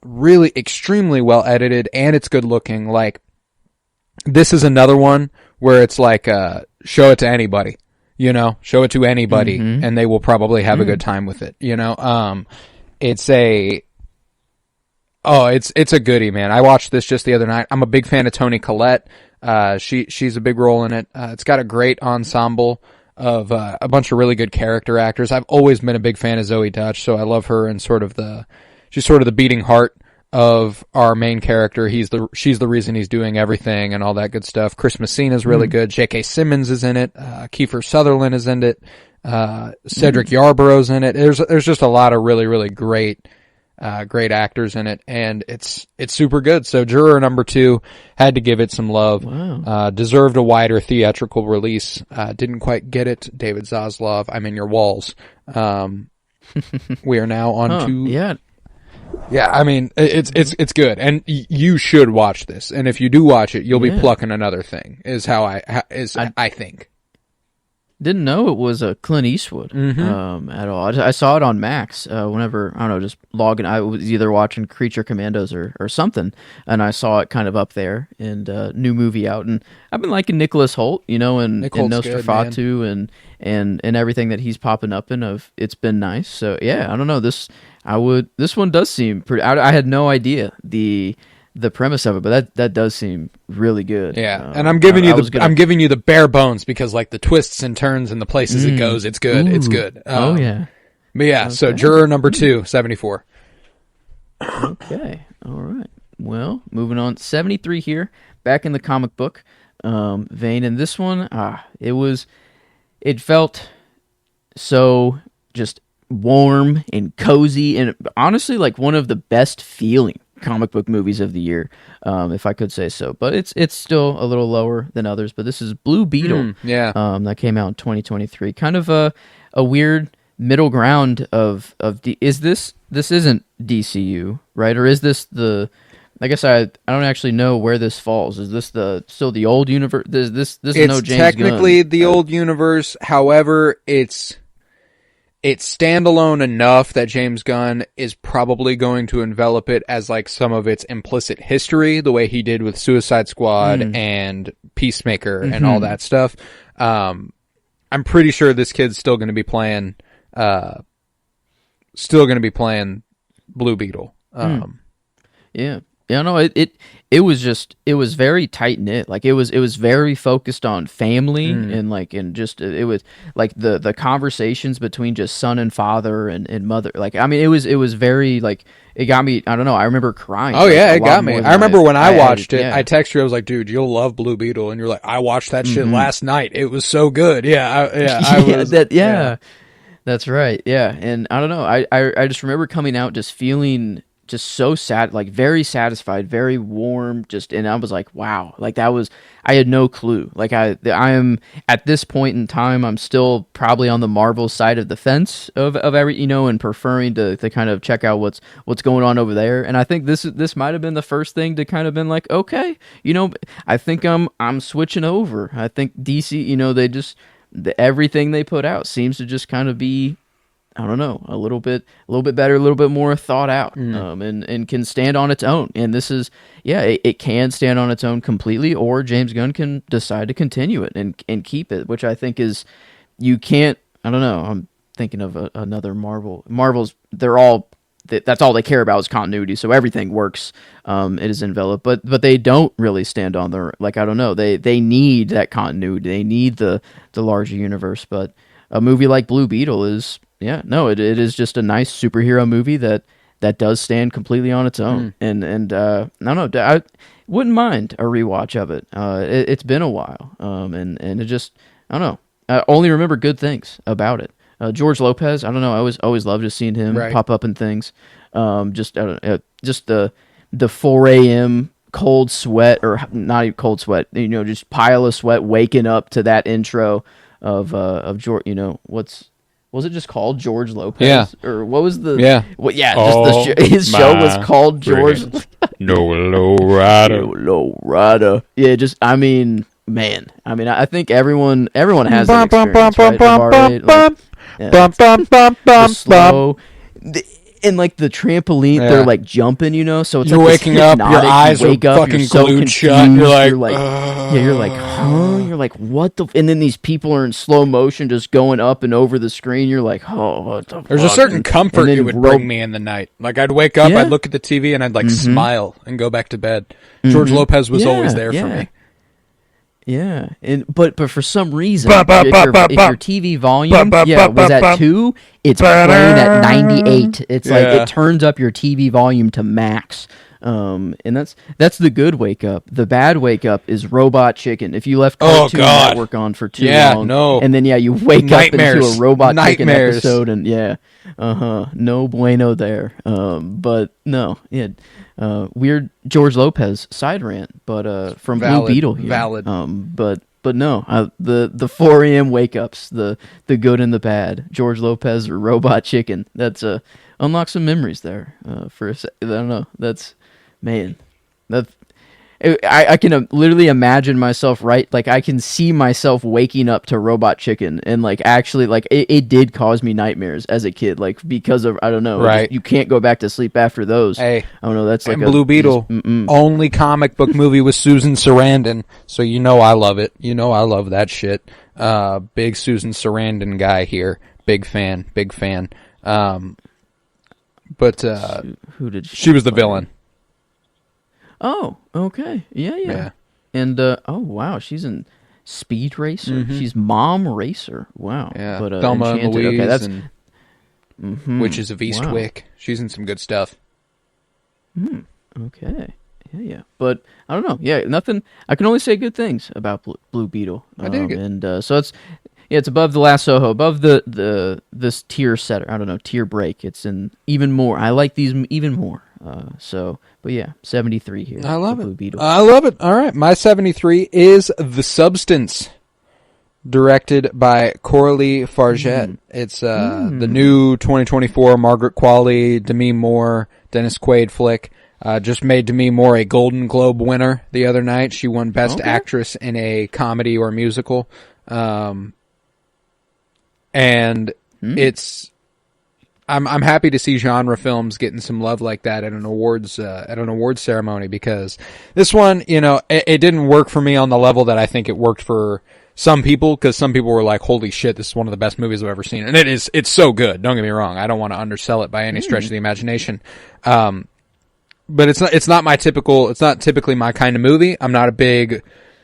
really extremely well edited, and it's good looking. Like, this is another one where it's like, show it to anybody. Show it to anybody and they will probably have a good time with it. It's a goodie, man. I watched this just the other night. I'm a big fan of Toni Collette. She's a big role in it. It's got a great ensemble of, a bunch of really good character actors. I've always been a big fan of Zoe Dutch, so I love her and she's sort of the beating heart of our main character. She's the reason he's doing everything and all that good stuff. Chris Messina's really good. J.K. Simmons is in it. Kiefer Sutherland is in it. Cedric Yarborough's in it. There's just a lot of really, really great actors in it, and it's super good. So Juror Number 2, had to give it some love. Wow. Deserved a wider theatrical release. Didn't quite get it. David Zaslav, I'm in your walls. We are now on to... Yeah, I mean, it's good, and you should watch this. And if you do watch it, you'll be plucking another thing. Is how I think. Didn't know it was a Clint Eastwood at all. I saw it on Max whenever, I don't know, just logging. I was either watching Creature Commandos or something, and I saw it kind of up there, and new movie out. And I've been liking Nicholas Hoult, and Nosferatu and everything that he's popping up in. It's been nice. So yeah, I don't know, this one does seem pretty. I had no idea the premise of it, but that does seem really good. Yeah, and I'm giving you the bare bones because like the twists and turns and the places it goes, it's good. It's good. But yeah. Okay. So Juror Number 2, 74. Okay. All right. Well, moving on. 73 here, back in the comic book vein, and this one, it felt so just warm and cozy, and honestly like one of the best feeling comic book movies of the year, if I could say so. But it's still a little lower than others. But this is Blue Beetle. That came out in 2023. Kind of a weird middle ground of this isn't DCU, right? Or is this the? I guess I don't actually know where this falls. Is this still the old universe? This is no James Gunn. It's technically the old universe. However, it's standalone enough that James Gunn is probably going to envelop it as like some of its implicit history, the way he did with Suicide Squad and Peacemaker and all that stuff. I'm pretty sure this kid's still going to be playing Blue Beetle. Yeah. You know, it was very tight knit. Like it was very focused on family and just it was like the conversations between just son and father and mother. Like I mean, it was very like it got me. I don't know. I remember crying. Oh yeah, it got me. I remember when I watched it. Yeah. I texted you. I was like, "Dude, you'll love Blue Beetle," and you're like, "I watched that shit last night. It was so good." Yeah, That's right. Yeah, and I don't know. I just remember coming out just feeling just so sad, like very satisfied, very warm. Just and I was like, wow, like that was. I had no clue. Like I am at this point in time, I'm still probably on the Marvel side of the fence of every and preferring to kind of check out what's going on over there. And I think this might have been the first thing to kind of been like, okay, I think I'm switching over. I think DC, they just. Everything they put out seems to just kind of be, I don't know, a little bit better, a little bit more thought out, and can stand on its own. And this is, it can stand on its own completely, or James Gunn can decide to continue it and keep it, which I think is, you can't. I don't know. I'm thinking of another Marvel's. They're all. That's all they care about is continuity, so everything works. It is enveloped, but they don't really stand on their I don't know. They need that continuity. They need the larger universe. But a movie like Blue Beetle is it is just a nice superhero movie that does stand completely on its own. And I don't know. I wouldn't mind a rewatch of it. It's been a while. And it just I don't know. I only remember good things about it. George Lopez, I don't know. I always loved just seeing him pop up in things. Just the 4 a.m. cold sweat, or not even cold sweat. Just pile of sweat waking up to that intro of George. Was it just called George Lopez? Yeah. Or what was the? Yeah. Well, yeah. Just his show was called George. No low rider. No low rider. Yeah. Just I mean. Man, I mean, I think everyone has that experience, right? The slow, and like the trampoline, they're like jumping, so it's you're like waking up, your eyes are fucking glued shut. You're like, you're like, huh? You're like, what the? And then these people are in slow motion, just going up and over the screen. You're like, oh, what the? There's fuck? a certain comfort it would bring me in the night. Like I'd wake up, I'd look at the TV, and I'd like smile and go back to bed. George Lopez was always there for me. Yeah, but for some reason, if your TV volume was at 2, it's playing at 98. It's like it turns up your TV volume to max. And that's the good wake up. The bad wake up is Robot Chicken. If you left Cartoon Network on for too long, and then you wake up into a Robot Chicken episode, and no bueno there. But no, weird George Lopez side rant, but from Blue Beetle here. Valid. But no, the 4 a.m. wake ups, the good and the bad. George Lopez or Robot Chicken. That's unlock some memories there. For I don't know. That's. Man, I can literally imagine myself I can see myself waking up to Robot Chicken, and actually it did cause me nightmares as a kid, because of I don't know, right? You can't go back to sleep after those. Hey, I don't know. That's like Blue Beetle, only comic book movie with Susan Sarandon, so I love it. I love that shit. Big Susan Sarandon guy here, big fan. But who did she was the villain. Oh, okay. Yeah. And oh wow, she's in Speed Racer. She's Mom Racer. Wow. Yeah. But Thelma and Louise, okay, that's Witches of Eastwick. Wow. She's in some good stuff. Okay. Yeah. But I don't know. Yeah, nothing. I can only say good things about Blue Beetle. I dig it. And so it's above The Last Soho, above this tier setter. I don't know, tier break. It's in even more. I like these even more. But yeah, 73 here. I love it. Blue Beetle. I love it. All right, my 73 is The Substance, directed by Coralie Farget. It's the new 2024 Margaret Qualley, Demi Moore, Dennis Quaid flick. Just made Demi Moore a Golden Globe winner the other night. She won Best Actress in a Comedy or Musical. And it's I'm happy to see genre films getting some love like that at an awards ceremony, because this one, it didn't work for me on the level that I think it worked for some people, because some people were like, holy shit, this is one of the best movies I've ever seen. And it's so good. Don't get me wrong. I don't want to undersell it by any stretch of the imagination. but it's not typically my kind of movie.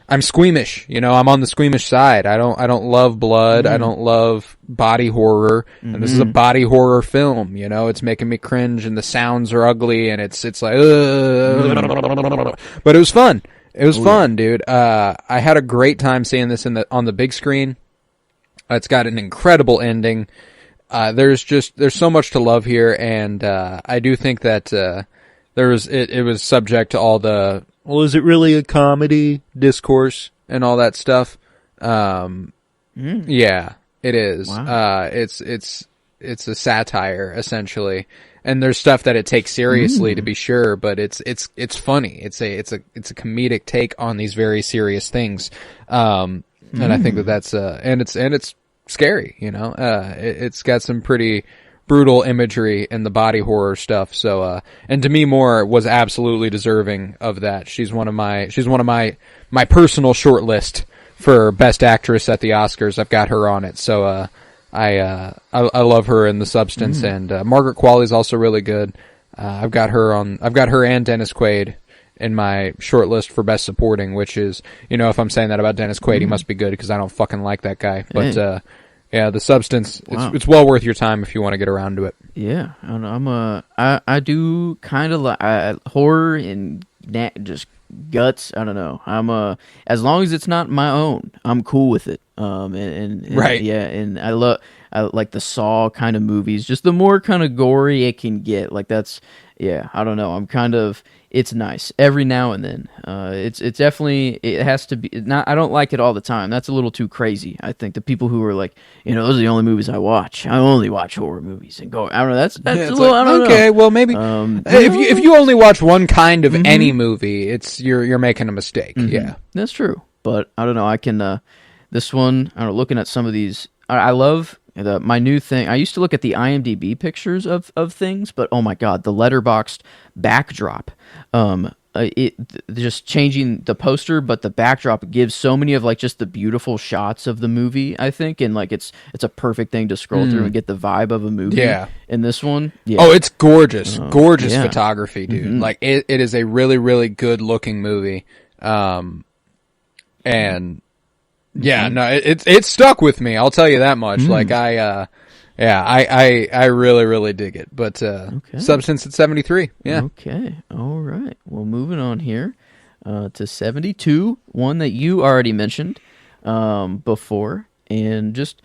I'm squeamish, I'm on the squeamish side. I don't love blood. I don't love body horror. And this is a body horror film, it's making me cringe and the sounds are ugly and it's like, but it was fun. It was fun, dude. I had a great time seeing this on the big screen. It's got an incredible ending. There's so much to love here, and I do think that it was subject to all the, well, is it really a comedy discourse and all that stuff? Yeah, it is. Wow. It's a satire essentially, and there's stuff that it takes seriously to be sure, but it's funny. It's a comedic take on these very serious things. And I think that's and it's scary, it's got some pretty brutal imagery in the body horror stuff. So, and Demi Moore was absolutely deserving of that. She's one of my personal short list for best actress at the Oscars. I've got her on it. So, I love her in The Substance, and Margaret Qualley's also really good. I've got her and Dennis Quaid in my short list for best supporting, which is, if I'm saying that about Dennis Quaid, he must be good because I don't fucking like that guy. But, yeah, The Substance, it's well worth your time if you want to get around to it. Yeah, I don't know, I do kind of like horror and just guts. I don't know. As long as it's not my own, I'm cool with it. And right. Yeah, and I like the Saw kind of movies. Just the more kind of gory it can get. Like that's, yeah, I don't know. It's nice every now and then. It's definitely, it has to be not. I don't like it all the time. That's a little too crazy. I think the people who are like, those are the only movies I watch. I only watch horror movies and go. I don't know. That's a little. Like, I don't know. Okay, well maybe if you only watch one kind of any movie, you're making a mistake. Yeah, that's true. But I don't know. I can this one. I don't know. Looking at some of these, I love. My new thing, I used to look at the IMDb pictures of things, but oh my god, the letterboxed backdrop, just changing the poster, but the backdrop gives so many of like just the beautiful shots of the movie, I think, and like it's a perfect thing to scroll through and get the vibe of a movie. Yeah. In this one, yeah. Oh, it's gorgeous, gorgeous photography, dude. Like it is a really, really good looking movie, and. Yeah, no, it stuck with me. I'll tell you that much. Like I really, really dig it. But Substance at 73. Yeah. Okay. All right. Well, moving on here to 72, one that you already mentioned before, and just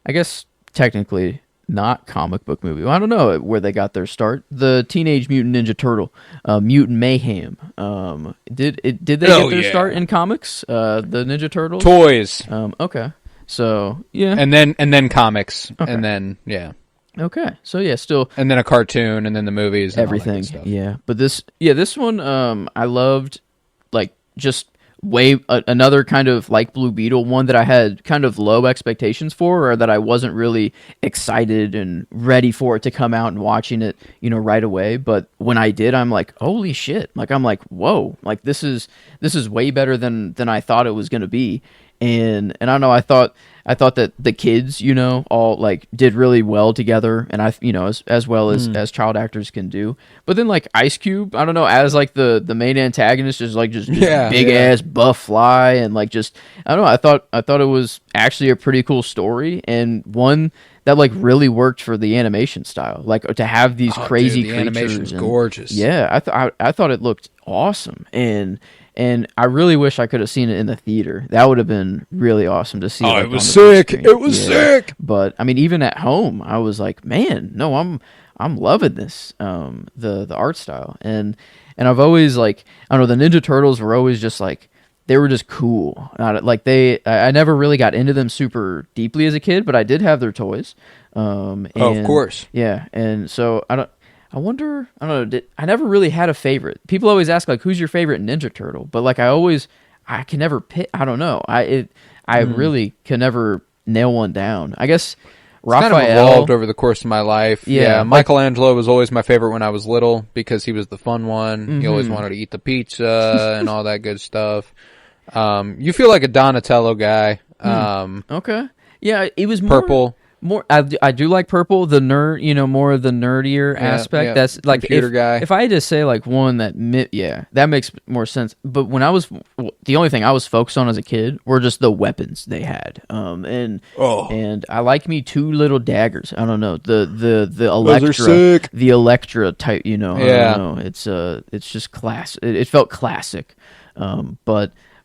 I guess technically not comic book movie. Well, I don't know where they got their start. The Teenage Mutant Ninja Turtle, Mutant Mayhem. Did they get their start in comics? The Ninja Turtles? Toys. Okay. So yeah. And then comics. Okay. And then Okay. So yeah, still. And then a cartoon, and then the movies, and everything. All that good stuff. Yeah. But this one, I loved, like just. Another kind of like Blue Beetle, one that I had kind of low expectations for, or that I wasn't really excited and ready for it to come out and watching it, right away. But when I did, I'm like, holy shit! Like I'm like, whoa! Like this is way better than I thought it was gonna be. And I don't know, I thought that the kids, all like did really well together, and as well as child actors can do. But then like Ice Cube, I don't know, as like the main antagonist is like just big ass buff fly, and like just I don't know, I thought it was actually a pretty cool story, and one that like really worked for the animation style, like to have these crazy dude, the creatures. Animation's gorgeous. Yeah, I thought it looked awesome, and I really wish I could have seen it in the theater. That would have been really awesome to see. Oh, it was sick! It was sick! But I mean, even at home, I was like, man, no, I'm loving this. The art style, and I've always like, I don't know, the Ninja Turtles were always just like, they were just cool. I never really got into them super deeply as a kid, but I did have their toys. Of course. Yeah, and so I wonder, I don't know, I never really had a favorite. People always ask, like, who's your favorite Ninja Turtle? But, like, I can never pick, I don't know. I really can never nail one down. I guess Raphael. It's kind of evolved over the course of my life. Yeah. Michelangelo was always my favorite when I was little because he was the fun one. Mm-hmm. He always wanted to eat the pizza and all that good stuff. You feel like a Donatello guy. Okay. Yeah, it was more... I do like purple, the nerd, more of the nerdier aspect. Yeah. That's like Computer guy. If I had to say like one that that makes more sense. But when the only thing I was focused on as a kid were just the weapons they had. And I like me 2 little daggers. I don't know, the Electra, those are sick. the Electra type. I don't know. It's just class. It felt classic.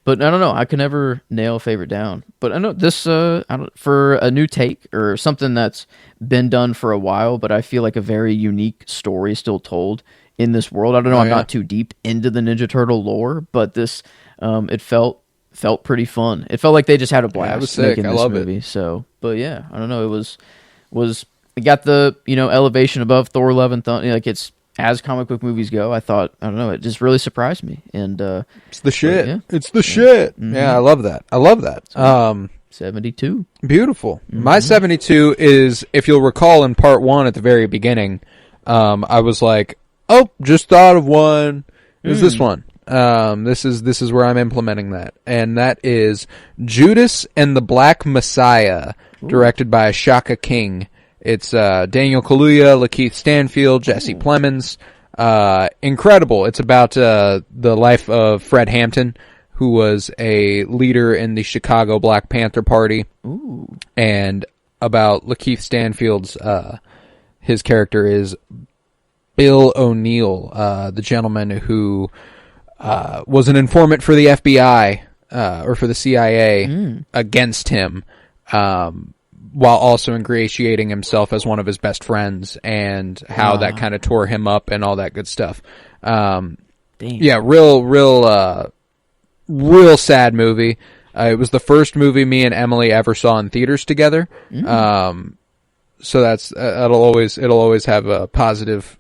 But I don't know. I could never nail a favorite down. But I know this for a new take or something that's been done for a while, but I feel like a very unique story still told in this world. I don't know. I'm not too deep into the Ninja Turtle lore, but this it felt pretty fun. It felt like they just had a blast making this movie. It. So, but yeah, I don't know. It was it got the elevation above Thor: Love and Thunder. Like it's. As comic book movies go, I thought, I don't know, it just really surprised me. And it's the shit. It's the shit. Mm-hmm. Yeah, I love that. So, 72. Beautiful. Mm-hmm. My 72 is, if you'll recall in part 1 at the very beginning, I was like, oh, just thought of one. It was this one. This is where I'm implementing that. And that is Judas and the Black Messiah, directed by Shaka King. It's Daniel Kaluuya, Lakeith Stanfield, Jesse Plemons. Incredible. It's about the life of Fred Hampton, who was a leader in the Chicago Black Panther Party. Ooh. And about Lakeith Stanfield's his character is Bill O'Neill, the gentleman who was an informant for the FBI or for the CIA against him. While also ingratiating himself as one of his best friends, and how that kind of tore him up and all that good stuff. Yeah, real sad movie. It was the first movie me and Emily ever saw in theaters together. So that's it'll always have a positive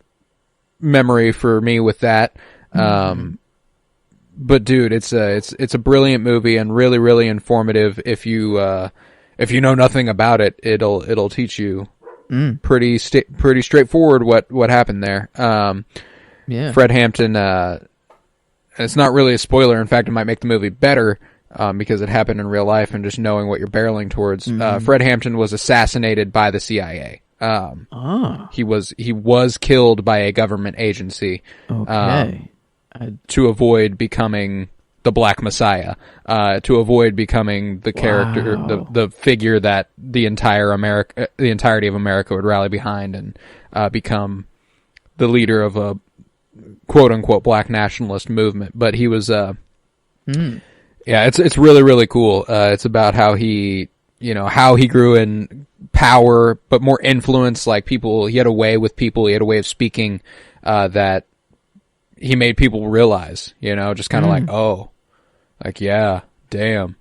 memory for me with that. But dude, it's a brilliant movie and really, really informative. If you know nothing about it, it'll teach you pretty straightforward what happened there. Fred Hampton. It's not really a spoiler. In fact, it might make the movie better because it happened in real life and just knowing what you're barreling towards. Fred Hampton was assassinated by the CIA. He was killed by a government agency. Okay. To avoid becoming the Black Messiah, to avoid becoming the character, the figure that the entirety of America would rally behind and become the leader of a quote unquote black nationalist movement. But he was, it's really, really cool. It's about how he grew in power, but more influence. Like he had a way with people. He had a way of speaking that he made people realize, just kind of like, oh, like, yeah, damn.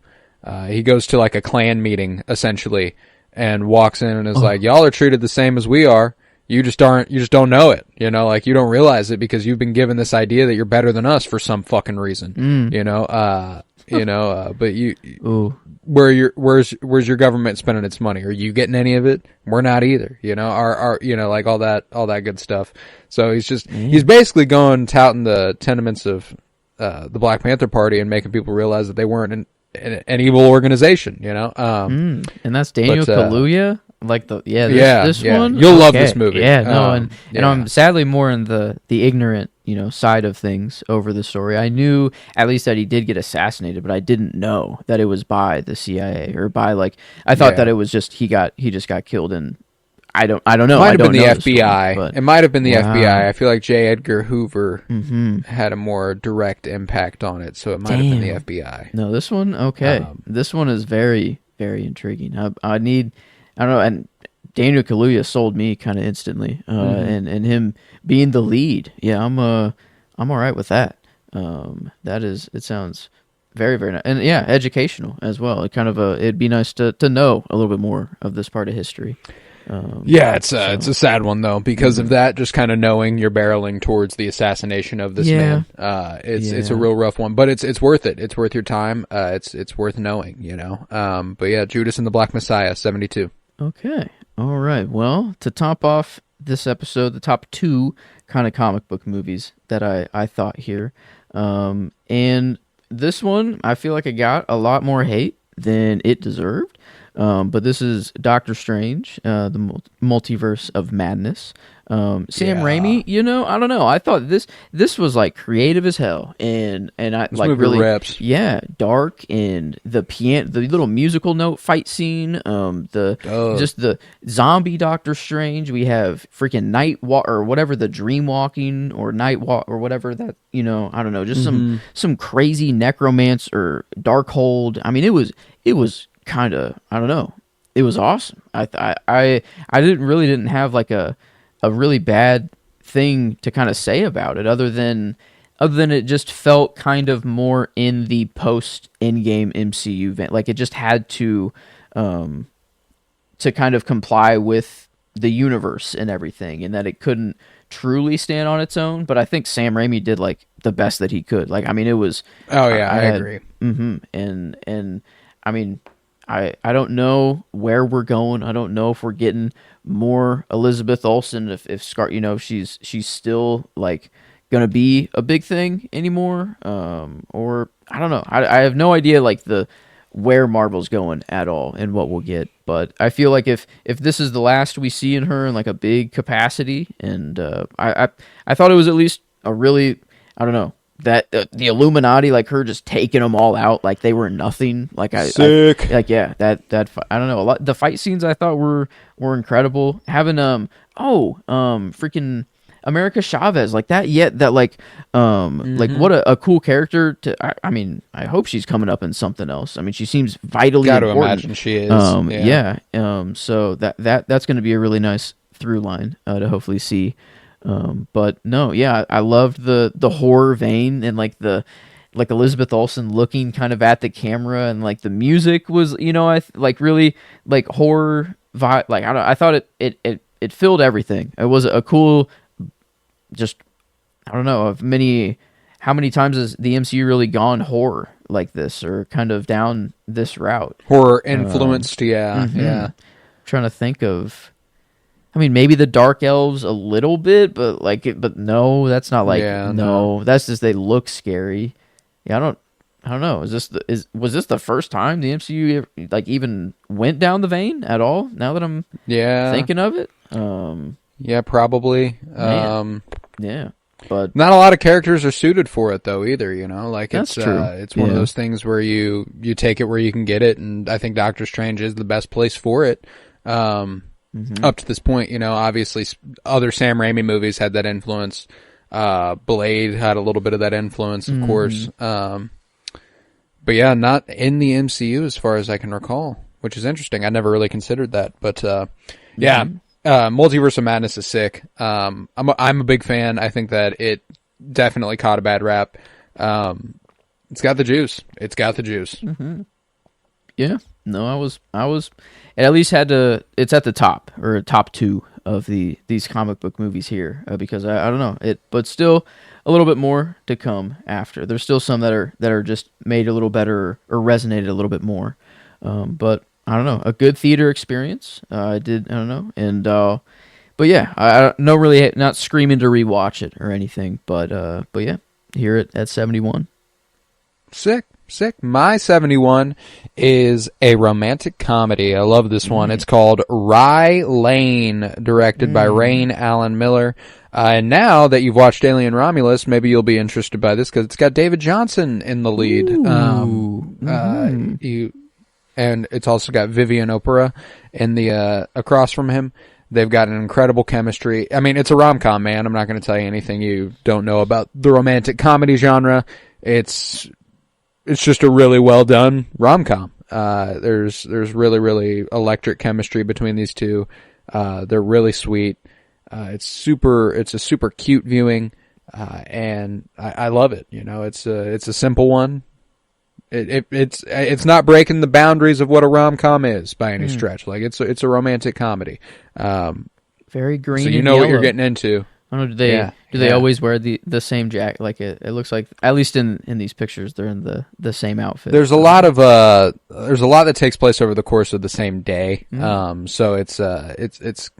He goes to like a Klan meeting essentially and walks in and is like, y'all are treated the same as we are. You just don't know it, like you don't realize it because you've been given this idea that you're better than us for some fucking reason, but where's your government spending its money? Are you getting any of it? We're not either, like all that good stuff. So he's basically touting the tenements of, the Black Panther Party and making people realize that they weren't an evil organization, and that's Daniel Kaluuya. Like this one, you'll love this movie. And I'm sadly more in the ignorant, side of things over the story. I knew at least that he did get assassinated, but I didn't know that it was by the CIA or by I thought that it was just he just got killed and I don't know. It might have been the FBI. It might have been the FBI. I feel like J. Edgar Hoover had a more direct impact on it, so it might have been the FBI. No, this one, okay. This one is very, very intriguing. I don't know, and Daniel Kaluuya sold me kind of instantly, and him being the lead. Yeah, I'm all right with that. It sounds very, very nice, and yeah, educational as well. It'd be nice to know a little bit more of this part of history. It's a sad one though because of that. Just kind of knowing you're barreling towards the assassination of this man. It's a real rough one, but it's worth it. It's worth your time. It's worth knowing. But yeah, Judas and the Black Messiah, 72. Okay. All right. Well, to top off this episode, the top 2 kind of comic book movies that I thought here. And this one, I feel like it got a lot more hate than it deserved. But this is Doctor Strange, the Multiverse of Madness. Sam Raimi, I don't know. I thought this was like creative as hell, and I this like movie really rips. Yeah, dark, and the little musical note fight scene, just the zombie Doctor Strange. We have freaking Night Walk or whatever, the Dream Walking or Night Walk or whatever that I don't know, just some crazy necromancer or Darkhold. I mean, it was kind of, I don't know, it was awesome. I didn't have like a really bad thing to kind of say about it, other than it just felt kind of more in the post Endgame MCU vein. Like it just had to kind of comply with the universe and everything, and that it couldn't truly stand on its own. But I think Sam Raimi did like the best that he could. Like, I mean, it was. Oh yeah, I agree. And I mean, I don't know where we're going. I don't know if we're getting more Elizabeth Olsen, if Scar, she's still like gonna be a big thing anymore, or I don't know. I have no idea like where Marvel's going at all and what we'll get. But I feel like if this is the last we see in her in like a big capacity, and I thought it was at least a really, I don't know, that the Illuminati, like her just taking them all out like they were nothing. Like sick. I don't know. The fight scenes I thought were incredible. Having freaking America Chavez like that. Like what a cool character to. I mean, I hope she's coming up in something else. I mean, she seems vitally important. Gotta imagine she is. So that's going to be a really nice through line to hopefully see. But no, yeah, I loved the horror vein, and like Elizabeth Olsen looking kind of at the camera, and like the music was, like really like horror vibe. Like I thought it filled everything. It was a cool, just I don't know how many times has the MCU really gone horror like this, or kind of down this route? Horror influenced, yeah. Trying to think of. I mean, maybe the Dark Elves a little bit, but no, that's not like no. That's just they look scary. Yeah, I don't know. Was this the first time the MCU like even went down the vein at all? Now that I'm thinking of it, yeah, probably. Yeah, but not a lot of characters are suited for it though either. Like that's it's true. It's one of those things where you take it where you can get it, and I think Doctor Strange is the best place for it. Up to this point, obviously other Sam Raimi movies had that influence. Blade had a little bit of that influence, of course. But yeah, not in the MCU as far as I can recall, which is interesting. I never really considered that, but Multiverse of Madness is sick. I'm a big fan. I think that it definitely caught a bad rap. It's got the juice. Yeah. No, I was. It at least had to. It's at the top or top two of these comic book movies here, because I don't know it, but still a little bit more to come after. There's still some that are just made a little better or resonated a little bit more. But I don't know, a good theater experience. I don't know, and but yeah, I no really not screaming to rewatch it or anything, but yeah, hear it at 71. Sick. My 71 is a romantic comedy. I love this one. It's called Rye Lane, directed by Rain Allen Miller. And now that you've watched Alien Romulus, maybe you'll be interested by this because it's got David Johnson in the lead. And it's also got Vivian Opera in the across from him. They've got an incredible chemistry. I mean, it's a rom-com, man. I'm not going to tell you anything you don't know about the romantic comedy genre. It's just a really well done rom-com. There's really, really electric chemistry between these two. They're really sweet. It's a super cute viewing. And I love it. It's a simple one. It's not breaking the boundaries of what a rom-com is by any stretch. Like it's a romantic comedy. Very green. So you know yellow. What you're getting into. I don't know, do they always wear the same jacket? Like it looks like, at least in these pictures, they're in the same outfit. There's a lot that takes place over the course of the same day. So it's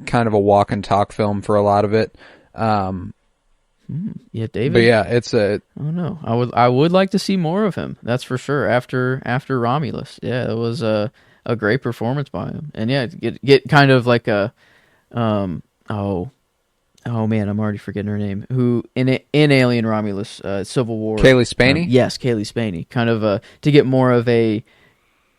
kind of a walk and talk film for a lot of it. Yeah, David. But yeah, it's a. Oh no, I would like to see more of him. That's for sure. After Romulus, yeah, it was a a great performance by him. And yeah, get kind of like a oh man, I'm already forgetting her name. Who in Alien Romulus, Civil War? Kaylee Spaney. Yes, Kaylee Spaney. Kind of to get more of a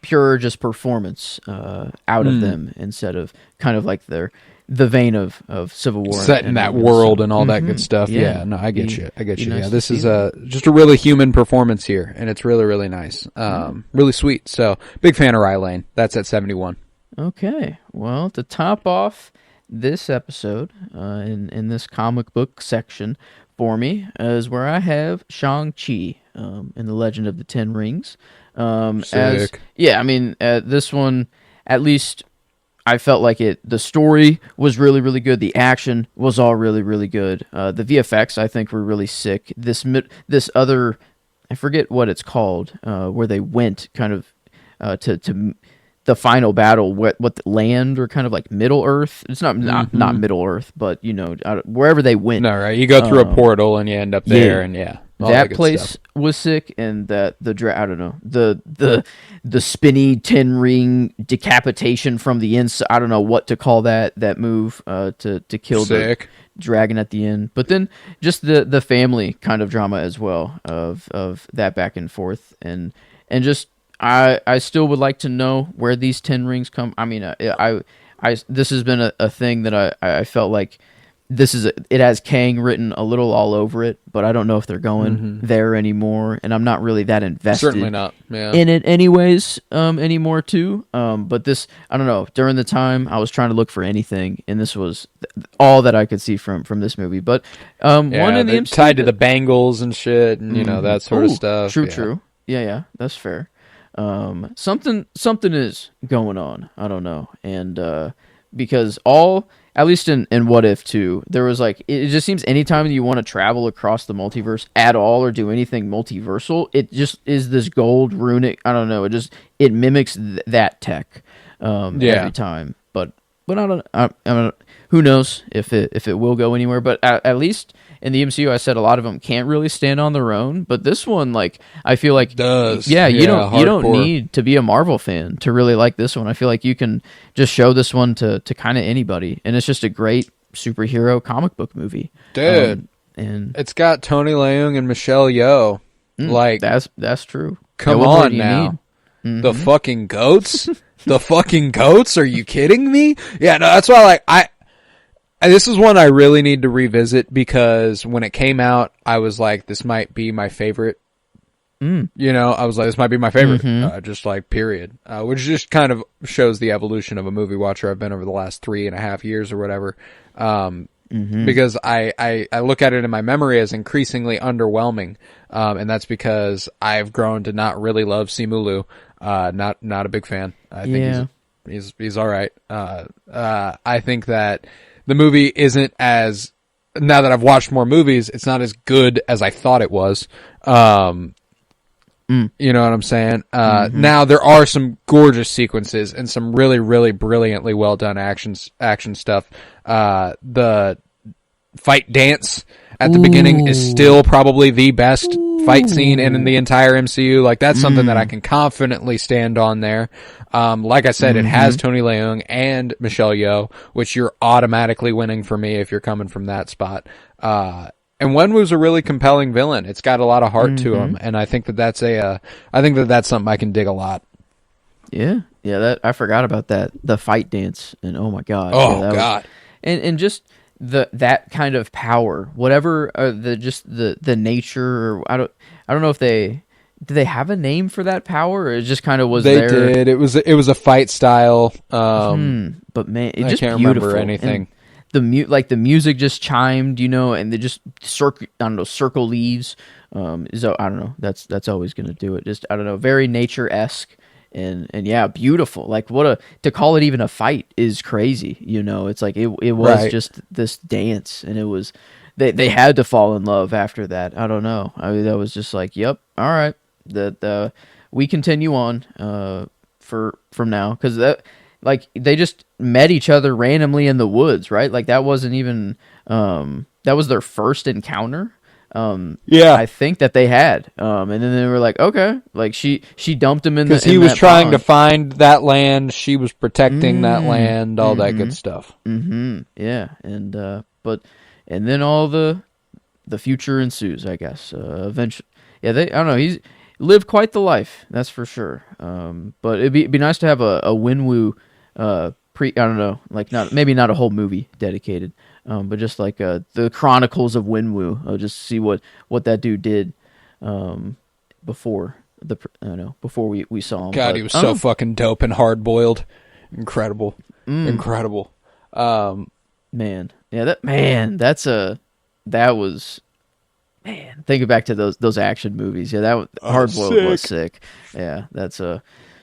pure just performance out of them instead of kind of like the vein of Civil War, set in that world and all that good stuff. Yeah, no, I get you. Nice, yeah, this is just a really human performance here, and it's really, really nice. Really sweet. So big fan of Rye Lane. That's at 71. Okay, well, to top off this episode in this comic book section for me is where I have Shang-Chi in the Legend of the Ten Rings. Sick. This one, at least I felt like the story was really, really good. The action was all really, really good. The VFX, I think, were really sick. This other, I forget what it's called, where they went kind of to the final battle, what the land or kind of like Middle Earth. It's not Middle Earth, but wherever they went. No, right. You go through a portal and you end up there, and that place was sick, and the spinny 10 ring decapitation from the inside. I don't know what to call that move to kill the dragon at the end. But then just the family kind of drama as well of that back and forth, and just I still would like to know where these 10 rings come. I mean, this has been a thing that I felt like. It has Kang written a little all over it, but I don't know if they're going there anymore, and I'm not really that invested. Certainly not. Yeah. In it anyways anymore too. But this, I don't know. During the time, I was trying to look for anything, and this was all that I could see from this movie. But one in the MCU tied to the Bengals and shit, and that sort of stuff. True. Yeah, that's fair. Something is going on. I don't know, and because at least in What If 2, there was like, it just seems anytime you want to travel across the multiverse at all or do anything multiversal, it just is this gold runic. I don't know. It mimics that tech every time. But I don't. Who knows if it will go anywhere? But at least in the MCU, I said a lot of them can't really stand on their own. But this one, like, I feel like does. Yeah, you don't need to be a Marvel fan to really like this one. I feel like you can just show this one to kind of anybody, and it's just a great superhero comic book movie, dude. And it's got Tony Leung and Michelle Yeoh. Like that's true. Come on now, the fucking goats. The fucking goats? Are you kidding me? Yeah, no, that's why this is one I really need to revisit, because when it came out, I was like, this might be my favorite. I was like, this might be my favorite, just like, period. Which just kind of shows the evolution of a movie watcher I've been over the last 3.5 years or whatever. Because I look at it in my memory as increasingly underwhelming. And that's because I've grown to not really love Simu Liu. Not a big fan. I think he's all right. I think that the movie isn't as, now that I've watched more movies, it's not as good as I thought it was. You know what I'm saying? Now there are some gorgeous sequences and some really, really brilliantly well done action stuff. The fight dance at the beginning is still probably the best fight scene in the entire MCU. Like, that's something that I can confidently stand on there. Like I said, it has Tony Leung and Michelle Yeoh, which you're automatically winning for me if you're coming from that spot. And Wenwu's a really compelling villain. It's got a lot of heart to him, and I think that's something I can dig a lot. Yeah, that I forgot about that. The fight dance, and oh my god. Oh god. And just that kind of power, whatever the nature, or I don't know if did they have a name for that power, or it just kind of was there? They did. It was a fight style. But man, it I just can't beautiful. Remember anything. And the music just chimed, and they just circle leaves. So I don't know. That's always gonna do it. Just, I don't know, very nature-esque. And yeah, beautiful. Like, to call it even a fight is crazy. It's like it was just this dance, and it was they had to fall in love after that. I don't know. I mean, that was just like, yep, all right. That we continue on from now, because that, like, they just met each other randomly in the woods, right? Like, that wasn't even that was their first encounter. I think that they had. And then they were like, okay, like she dumped him in because he was trying to find that land. She was protecting that land, all that good stuff. Yeah, and then all the future ensues, I guess. Eventually, yeah, I don't know. He's lived quite the life, that's for sure. But it'd be nice to have a Wenwu I don't know, like maybe not a whole movie dedicated, but just like the Chronicles of Wenwu. Just see what that dude did before before we saw him. God, he was so fucking dope and hard boiled, incredible. Man, yeah, that was. Man, thinking back to those action movies, yeah, Hard Boiled was sick. Yeah, that's the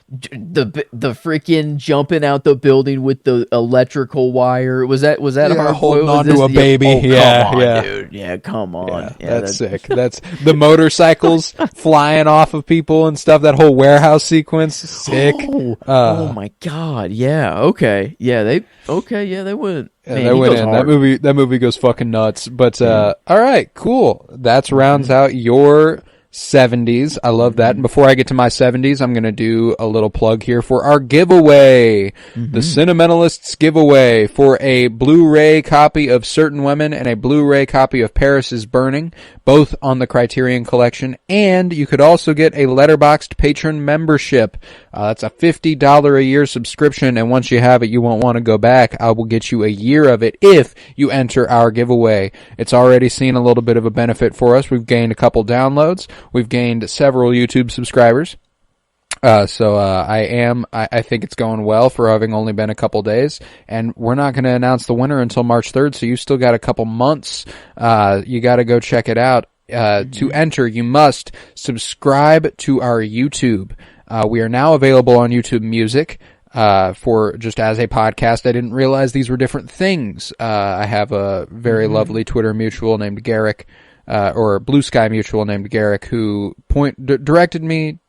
freaking jumping out the building with the electrical wire. Was that Hard holding Boiled? on to a baby? Come on, dude. Yeah, come on. Yeah, that's sick. That's the motorcycles flying off of people and stuff. That whole warehouse sequence, sick. Oh my god, yeah. Okay, yeah, they went. Man, they went in. That movie goes fucking nuts. But all right, cool. That rounds out your 70s. I love that. And before I get to my 70s, I'm going to do a little plug here for our giveaway. The Cinementalists giveaway for a Blu-ray copy of Certain Women and a Blu-ray copy of Paris is Burning, both on the Criterion Collection. And you could also get a Letterboxd patron membership. That's a $50 a year subscription. And once you have it, you won't want to go back. I will get you a year of it if you enter our giveaway. It's already seen a little bit of a benefit for us. We've gained a couple downloads. We've gained several YouTube subscribers. So I think it's going well for having only been a couple days, and we're not going to announce the winner until March 3rd, so you still got a couple months. You got to go check it out. To enter, you must subscribe to our YouTube. We are now available on YouTube Music. For just as a podcast. I didn't realize these were different things. I have a very lovely Twitter mutual named Garrick, or Blue Sky mutual named Garrick, who directed me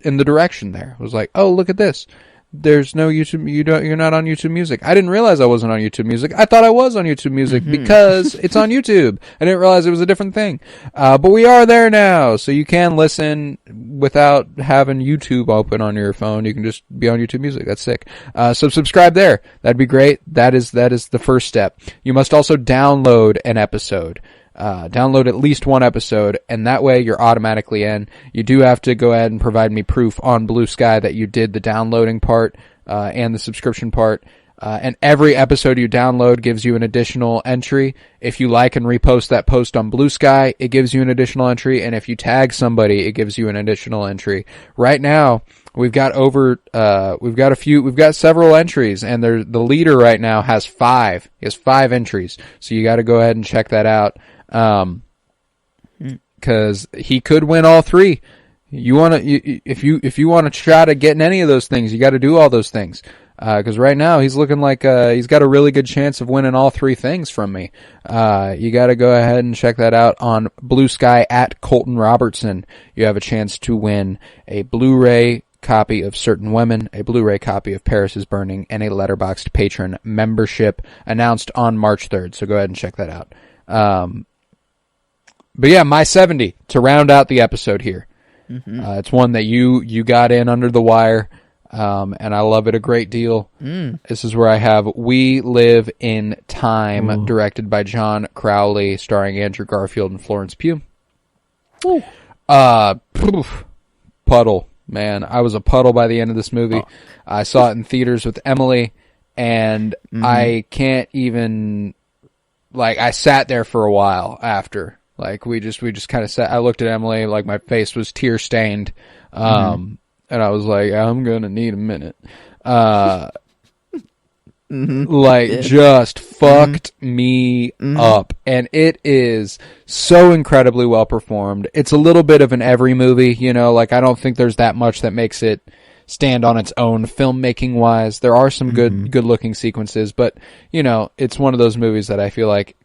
in the direction there. I was like, oh, look at this. There's no YouTube. You're not on YouTube Music. I didn't realize I wasn't on YouTube Music. I thought I was on YouTube Music because it's on YouTube. I didn't realize it was a different thing. But we are there now, so you can listen without having YouTube open on your phone. You can just be on YouTube Music. That's sick. So subscribe there. That'd be great. That is the first step. You must also download an episode. Download at least one episode, and that way you're automatically in. You do have to go ahead and provide me proof on Blue Sky that you did the downloading part and the subscription part. And every episode you download gives you an additional entry. If you like and repost that post on Blue Sky, it gives you an additional entry. And if you tag somebody, it gives you an additional entry. Right now, we've got several entries, and the leader right now has 5. He has 5 entries. So you got to go ahead and check that out. Cause he could win all 3. If you want to try to get in any of those things, you got to do all those things. Cause right now he's looking like, he's got a really good chance of winning all 3 things from me. You got to go ahead and check that out on Blue Sky at Colton Robertson. You have a chance to win a Blu-ray copy of Certain Women, a Blu-ray copy of Paris is Burning, and a Letterboxd patron membership announced on March 3rd. So go ahead and check that out. But yeah, my 70 to round out the episode here. It's one that you got in under the wire, and I love it a great deal. This is where I have We Live in Time, directed by John Crowley, starring Andrew Garfield and Florence Pugh. Puddle, man. I was a puddle by the end of this movie. I saw it in theaters with Emily, and I can't even... Like, I sat there for a while after. Like, we just kind of sat. I looked at Emily, like, my face was tear stained. And I was like, I'm gonna need a minute. Just fucked me up. And it is so incredibly well performed. It's a little bit of an every movie, like, I don't think there's that much that makes it stand on its own filmmaking wise. There are some good looking sequences, but it's one of those movies that I feel like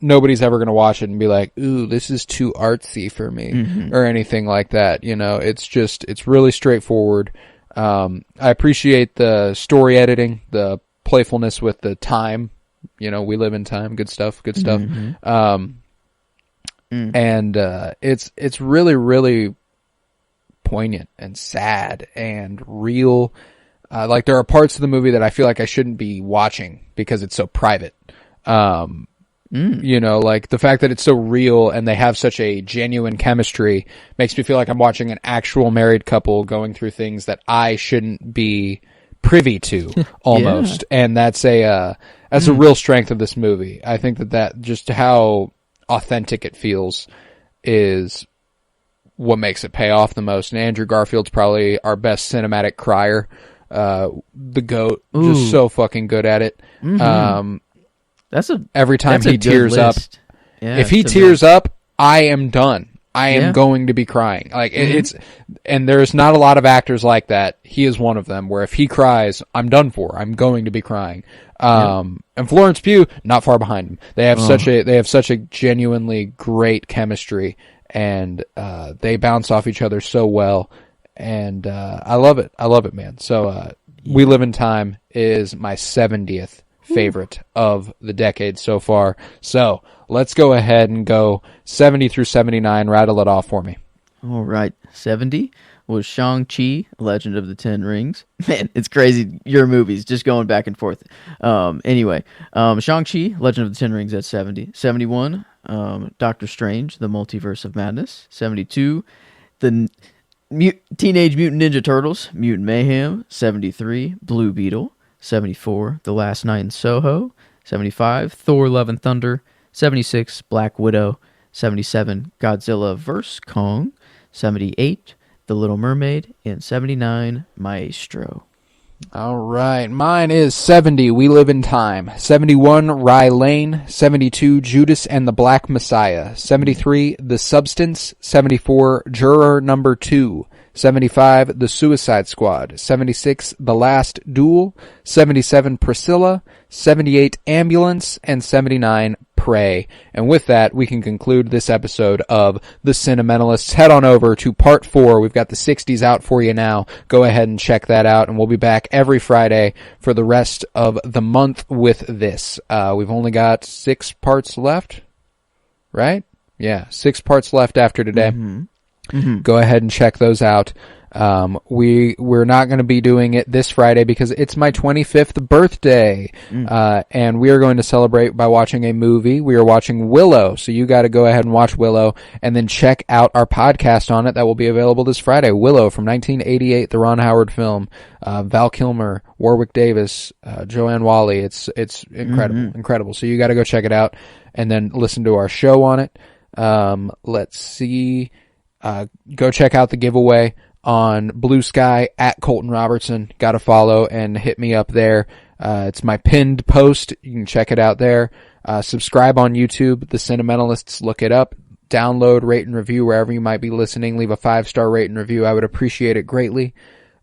nobody's ever going to watch it and be like, ooh, this is too artsy for me or anything like that. It's really straightforward. I appreciate the story editing, the playfulness with the time, we live in time. Good stuff. And it's really, really poignant and sad and real. Like there are parts of the movie that I feel like I shouldn't be watching because it's so private. You know, like the fact that it's so real and they have such a genuine chemistry makes me feel like I'm watching an actual married couple going through things that I shouldn't be privy to almost. Yeah. And that's a real strength of this movie. I think that just how authentic it feels is what makes it pay off the most. And Andrew Garfield's probably our best cinematic crier. The GOAT, just so fucking good at it. Every time he tears up, if he tears up, I am done. I am going to be crying. Like and there's not a lot of actors like that. He is one of them where if he cries, I'm done for. I'm going to be crying. And Florence Pugh, not far behind him. They have such a genuinely great chemistry, and they bounce off each other so well. And I love it, man. So We Live in Time is my 70th favorite of the decade so far. So let's go ahead and go 70 through 79. Rattle it off for me. All right. 70 was Shang-Chi, Legend of the Ten Rings. Man, it's crazy. Your movies just going back and forth. Anyway, Shang-Chi, Legend of the Ten Rings at 70. 71, Doctor Strange, The Multiverse of Madness. 72, the Teenage Mutant Ninja Turtles, Mutant Mayhem. 73, Blue Beetle. 74, The Last Night in Soho. 75, Thor Love and Thunder. 76, Black Widow. 77, Godzilla vs. Kong. 78, The Little Mermaid. And 79, Maestro. All right. Mine is 70, We Live in Time. 71, Rye Lane. 72, Judas and the Black Messiah. 73, The Substance. 74, Juror Number 2. 75, The Suicide Squad. 76, The Last Duel. 77, Priscilla. 78, Ambulance. And 79, Prey. And with that, we can conclude this episode of The Cinementalists. Head on over to part 4. We've got the 60s out for you now. Go ahead and check that out, and we'll be back every Friday for the rest of the month with this. We've only got 6 parts left, right? Yeah, 6 parts left after today. Go ahead and check those out. We're not going to be doing it this Friday because it's my 25th birthday. And we are going to celebrate by watching a movie. We are watching Willow. So you got to go ahead and watch Willow and then check out our podcast on it that will be available this Friday. Willow from 1988, the Ron Howard film. Val Kilmer, Warwick Davis, Joanne Whalley. It's incredible, incredible. So you got to go check it out and then listen to our show on it. Let's see. Go check out the giveaway on Blue Sky at Colton Robertson. Got to follow and hit me up there. It's my pinned post. You can check it out there. Subscribe on YouTube, The Cinementalists. Look it up. Download, rate, and review wherever you might be listening. Leave a 5-star rate and review. I would appreciate it greatly.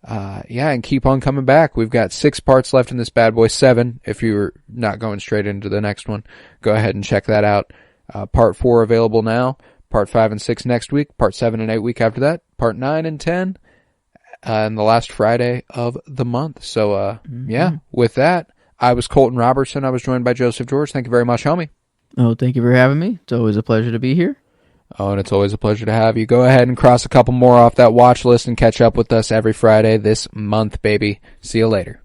And keep on coming back. We've got 6 parts left in this bad boy. 7 if you're not going straight into the next one. Go ahead and check that out. Part 4 available now. Part 5 and 6 next week. Part 7 and 8 week after that. Part 9 and 10. And the last Friday of the month. So, with that, I was Colton Robertson. I was joined by Joseph George. Thank you very much, homie. Oh, thank you for having me. It's always a pleasure to be here. Oh, and it's always a pleasure to have you. Go ahead and cross a couple more off that watch list and catch up with us every Friday this month, baby. See you later.